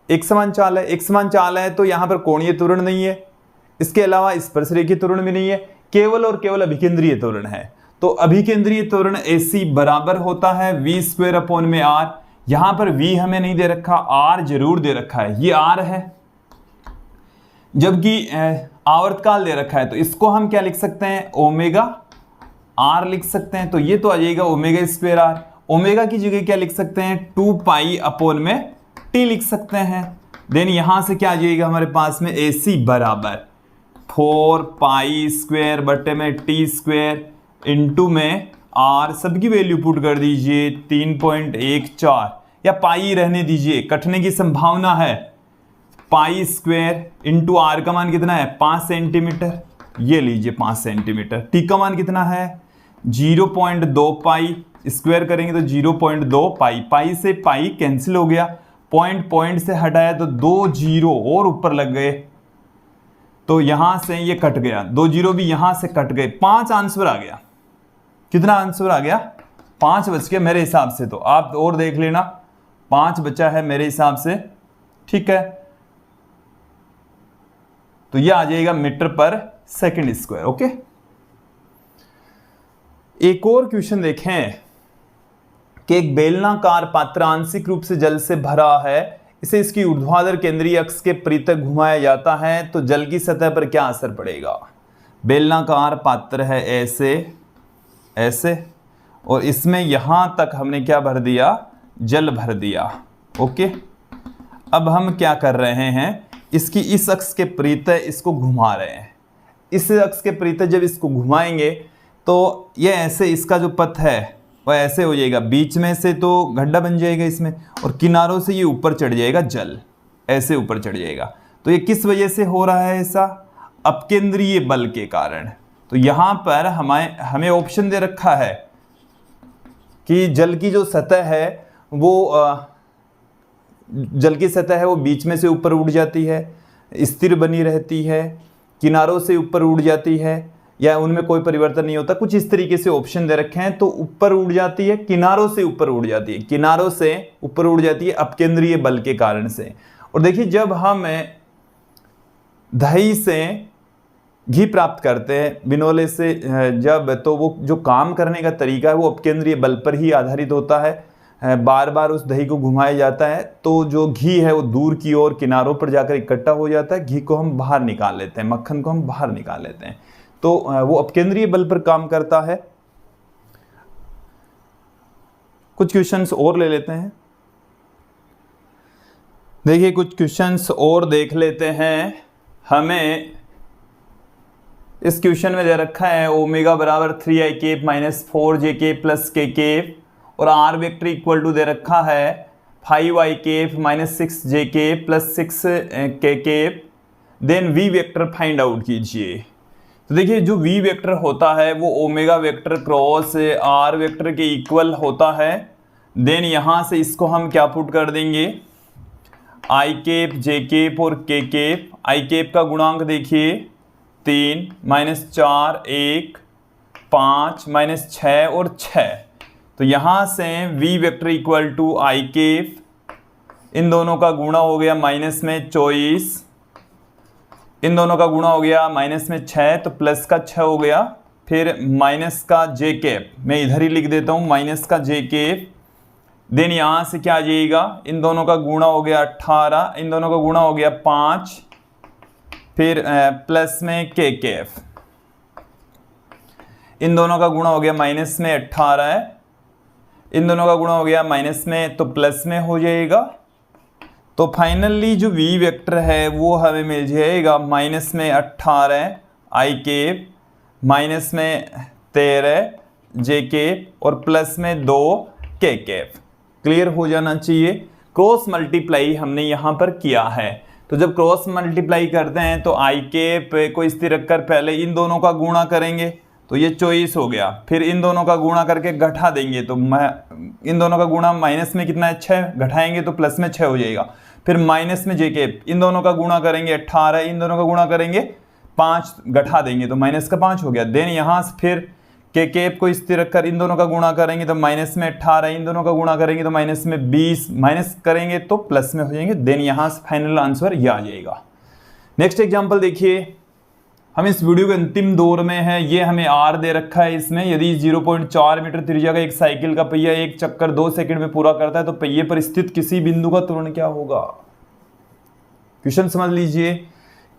एक समान चाल है, एक समान चाल है तो यहां पर कोणीय त्वरण नहीं है, इसके अलावा स्पर्शरेखीय त्वरण भी नहीं है, केवल और केवल अभिकेंद्रीय त्वरण है। तो अभिकेंद्रीय त्वरण AC बराबर होता है v²/r। यहां पर v हमें नहीं दे रखा, r जरूर दे रखा है, ये r है, जबकि आवर्तकाल दे रखा है, तो इसको हम क्या लिख सकते हैं, ओमेगा r लिख सकते हैं। तो ये तो आ जाएगा ओमेगा²r। ओमेगा की जगह क्या लिख सकते हैं, 2π/t लिख सकते हैं। देन यहां से क्या आ जाएगा हमारे पास में, AC बराबर 4π² बटे में t² इंटू में r, सबकी वैल्यू पुट कर दीजिए 3.14, या पाई रहने दीजिए, कटने की संभावना है। π² इंटू r का मान कितना है, 5 सेंटीमीटर, ये लीजिए 5 सेंटीमीटर। t का मान कितना है, 0.2π, स्क्वायर करेंगे तो 0.2π, पाई से पाई कैंसिल हो गया, पॉइंट से हटाया तो 2 जीरो और ऊपर लग गए, तो यहां से ये कट गया, 2 जीरो भी यहां से कट गए, 5 आंसर आ गया। कितना आंसर आ गया, 5 बच गया मेरे हिसाब से, तो आप और देख लेना, 5 बचा है मेरे हिसाब से, ठीक है। तो ये आ जाएगा मीटर/सेकंड²। ओके, एक और क्वेश्चन देखें कि एक बेलनाकार पात्र आंशिक रूप से जल से भरा है, इसे इसकी ऊर्ध्वाधर केंद्रीय अक्ष के परितः घुमाया जाता है, तो जल की सतह पर क्या असर पड़ेगा। बेलनाकार पात्र है ऐसे ऐसे, और इसमें यहां तक हमने क्या भर दिया, जल भर दिया। ओके, अब हम क्या कर रहे हैं, इसकी इस अक्ष के परितः इसको घुमा रहे हैं। इस अक्ष के परितः जब इसको घुमाएंगे तो ये ऐसे, इसका जो पथ है वह ऐसे हो जाएगा, बीच में से तो गड्ढा बन जाएगा इसमें, और किनारों से ये ऊपर चढ़ जाएगा, जल ऐसे ऊपर चढ़ जाएगा। तो ये किस वजह से हो रहा है ऐसा, अपकेंद्रीय बल के कारण। तो यहां पर हमें ऑप्शन दे रखा है कि जल की जो सतह है वो जल की सतह है वो बीच में से ऊपर उठ जाती है, स्थिर बनी रहती है, किनारों से ऊपर उड़ जाती है या उनमें कोई परिवर्तन नहीं होता, कुछ इस तरीके से ऑप्शन दे रखे हैं। तो ऊपर उड़ जाती है, किनारों से ऊपर उड़ जाती है, किनारों से ऊपर उड़ जाती है अपकेंद्रीय बल के कारण से। और देखिए जब हम दही से घी प्राप्त करते हैं बिनोले से जब, तो वो जो काम करने का तरीका है वो अपकेंद्रीय बल पर ही आधारित होता है। बार बार उस दही को घुमाया जाता है तो जो घी है वो दूर की ओर किनारों पर जाकर इकट्ठा हो जाता है, घी को हम बाहर निकाल लेते हैं, मक्खन को हम बाहर निकाल लेते हैं। तो वो अपकेंद्रीय बल पर काम करता है। कुछ क्वेश्चंस और ले लेते हैं। देखिए कुछ क्वेश्चंस और देख लेते हैं। हमें इस क्वेश्चन में दे रखा है ओमेगा बराबर 3i cap minus 4j cap plus k cap और आर वेक्टर इक्वल टू दे रखा है 5i cap minus 6j cap plus 6k cap. Then v vector find out कीजिए। तो देखिए जो v वेक्टर होता है वो omega vector cross r vector के इक्वल होता है। देन यहाँ से इसको हम क्या पुट कर देंगे, i केप j केप और k केप। i केप का गुणांक देखिए 3 माइनस 4 1 5 माइनस 6 और 6। तो यहाँ से v vector equal to i cap, इन दोनों का गुणा हो गया माइनस में 24, इन दोनों का गुणा हो गया माइनस में 6 तो प्लस का 6 हो गया, फिर माइनस का j केप, मैं इधर ही लिख देता हूँ माइनस का j केप। देन यहाँ से क्या आ जाएगा, इन दोनों का गुणा हो गया 18, इन दोनों का गुणा हो गया 5, फिर प्लस में k केफ, इन दोनों का गुणा हो गया माइनस में 18, इन दोनों का गुणा हो गया माइनस में तो प्लस में हो जाएगा। तो फाइनली जो v वेक्टर है वो हमें मिल जाएगा माइनस में 18 i केप, माइनस में 13 j केप और प्लस में 2 k केप। क्लियर हो जाना चाहिए। क्रॉस मल्टीप्लाई हमने यहाँ पर किया है। तो जब क्रॉस मल्टीप्लाई करते हैं तो i केप को स्थिर रखकर पहले इन दोनों का गुणा करेंगे तो ये 24 हो गया, फिर इन दोनों का गुणा करके घटा देंगे तो इन दोनों का गुणा माइनस में कितना है 6, घटाएंगे तो प्लस में 6 हो जाएगा। फिर माइनस में j केप, इन दोनों का गुणा करेंगे 18, इन दोनों का गुणा करेंगे 5, घटा देंगे तो माइनस का 5 हो गया। देन यहाँ से फिर k केप को स्थिर रखकर इन दोनों का गुणा करेंगे तो माइनस में 18, इन दोनों का गुणा करेंगे तो माइनस में 20, माइनस करेंगे तो प्लस में हो जाएंगे। देन यहाँ से फाइनल आंसर ये आ जाएगा। नेक्स्ट एग्जांपल देखिए, हम इस वीडियो के अंतिम दौर में है। ये हमें r दे रखा है इसमें, यदि 0.4 मीटर त्रिज्या का एक साइकिल का पहिया एक चक्कर 2 सेकंड में पूरा करता है तो पहिए पर स्थित किसी बिंदु का त्वरण क्या होगा। क्वेश्चन समझ लीजिए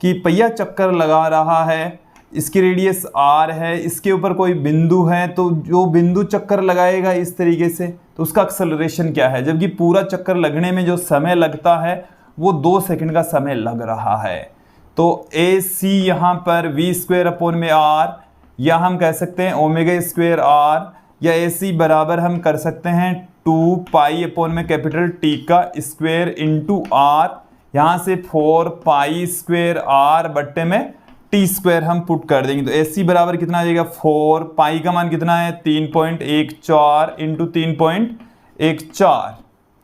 कि पहिया चक्कर लगा रहा है, इसकी रेडियस r है, इसके ऊपर कोई बिंदु है, तो जो बिंदु चक्कर लगाएगा इस तरीके से तो उसका एक्सेलरेशन क्या है, जबकि पूरा चक्कर लगने में जो समय लगता है वो 2 सेकंड का समय लग रहा है। तो ए सी यहाँ पर वी स्क्वेयर अपॉन में आर, या हम कह सकते हैं ओमेगा स्क्वेयर आर, या ए सी बराबर हम कर सकते हैं 2 पाई अपॉन में कैपिटल टी का स्क्वेयर इंटू आर, यहाँ से 4 पाई स्क्वेयर आर बट्टे में टी स्क्वेयर हम पुट कर देंगे। तो ए सी बराबर कितना आ जाएगा 4, पाई का मान कितना है 3.14 इंटू 3.14,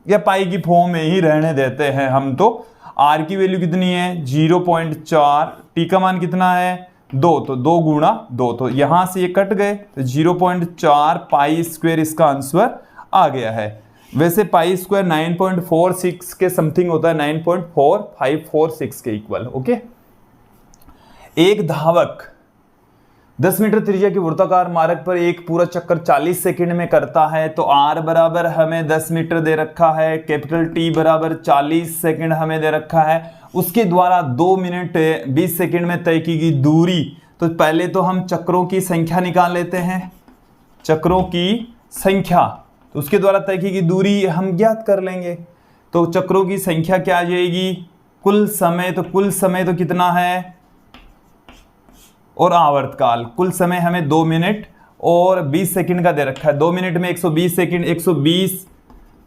या पाई की फॉर्म में ही रहने देते हैं हम। तो आर की वैल्यू कितनी है 0.4, टी का मान कितना है 2, तो 2 गुणा 2, तो यहाँ से ये कट गए तो 0.4 पाई स्क्वेयर इसका आंसर आ गया है। वैसे पाई स्क्वायर 9.46 के समथिंग होता है, 9.4546 के इक्वल। ओके, एक धावक 10 मीटर त्रिज्या के वृत्ताकार मार्ग पर एक पूरा चक्कर 40 सेकंड में करता है। तो r बराबर हमें 10 मीटर दे रखा है, कैपिटल T बराबर 40 सेकंड हमें दे रखा है, उसके द्वारा 2 मिनट 20 सेकंड में तय की गई दूरी। तो पहले तो हम चक्रों की संख्या निकाल लेते हैं, चक्रों की संख्या, तो उसके द्वारा तय की गई दूरी हम ज्ञात कर लेंगे। तो चक्रों की संख्या क्या आ जाएगी, कुल समय, तो कुल समय तो कितना है, और आवर्तकाल, कुल समय हमें 2 मिनट और 20 सेकंड का दे रखा है। 2 मिनट में 120 सेकंड, 120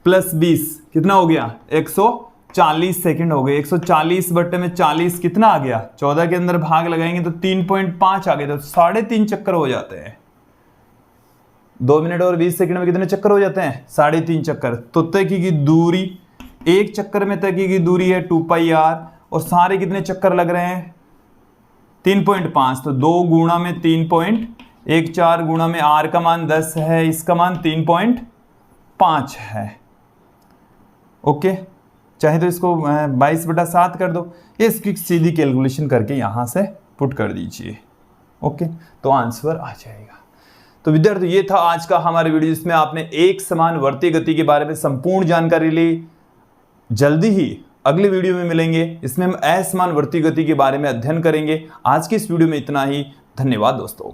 प्लस 20 कितना हो गया 140 सेकंड हो गए। 140 बट्टे में 40 कितना आ गया, 14 के अंदर भाग लगाएंगे तो 3.5 आ गए, तो 3.5 चक्कर हो जाते हैं। 2 मिनट और 20 सेकंड में कितने चक्कर हो जाते हैं 3.5 चक्कर। तो तय की गई दूरी, एक चक्कर में तय की गई दूरी है 2 पाई r, और सारे कितने चक्कर लग रहे हैं 3.5, तो 2 गुणा में 3.14 गुणा में r का मान 10 है, इसका मान 3.5 है। ओके, चाहे तो इसको 22/7 कर दो, इसकी सीधी कैलकुलेशन करके यहां से पुट कर दीजिए। ओके, तो आंसर आ जाएगा। तो विद्यार्थी, ये था आज का हमारा वीडियो, जिसमें आपने एक समान वर्ती गति के बारे में संपूर्ण जानकारी ली। जल्दी ही अगले वीडियो में मिलेंगे, इसमें हम असमान वर्ती गति के बारे में अध्ययन करेंगे। आज की इस वीडियो में इतना ही। धन्यवाद दोस्तों।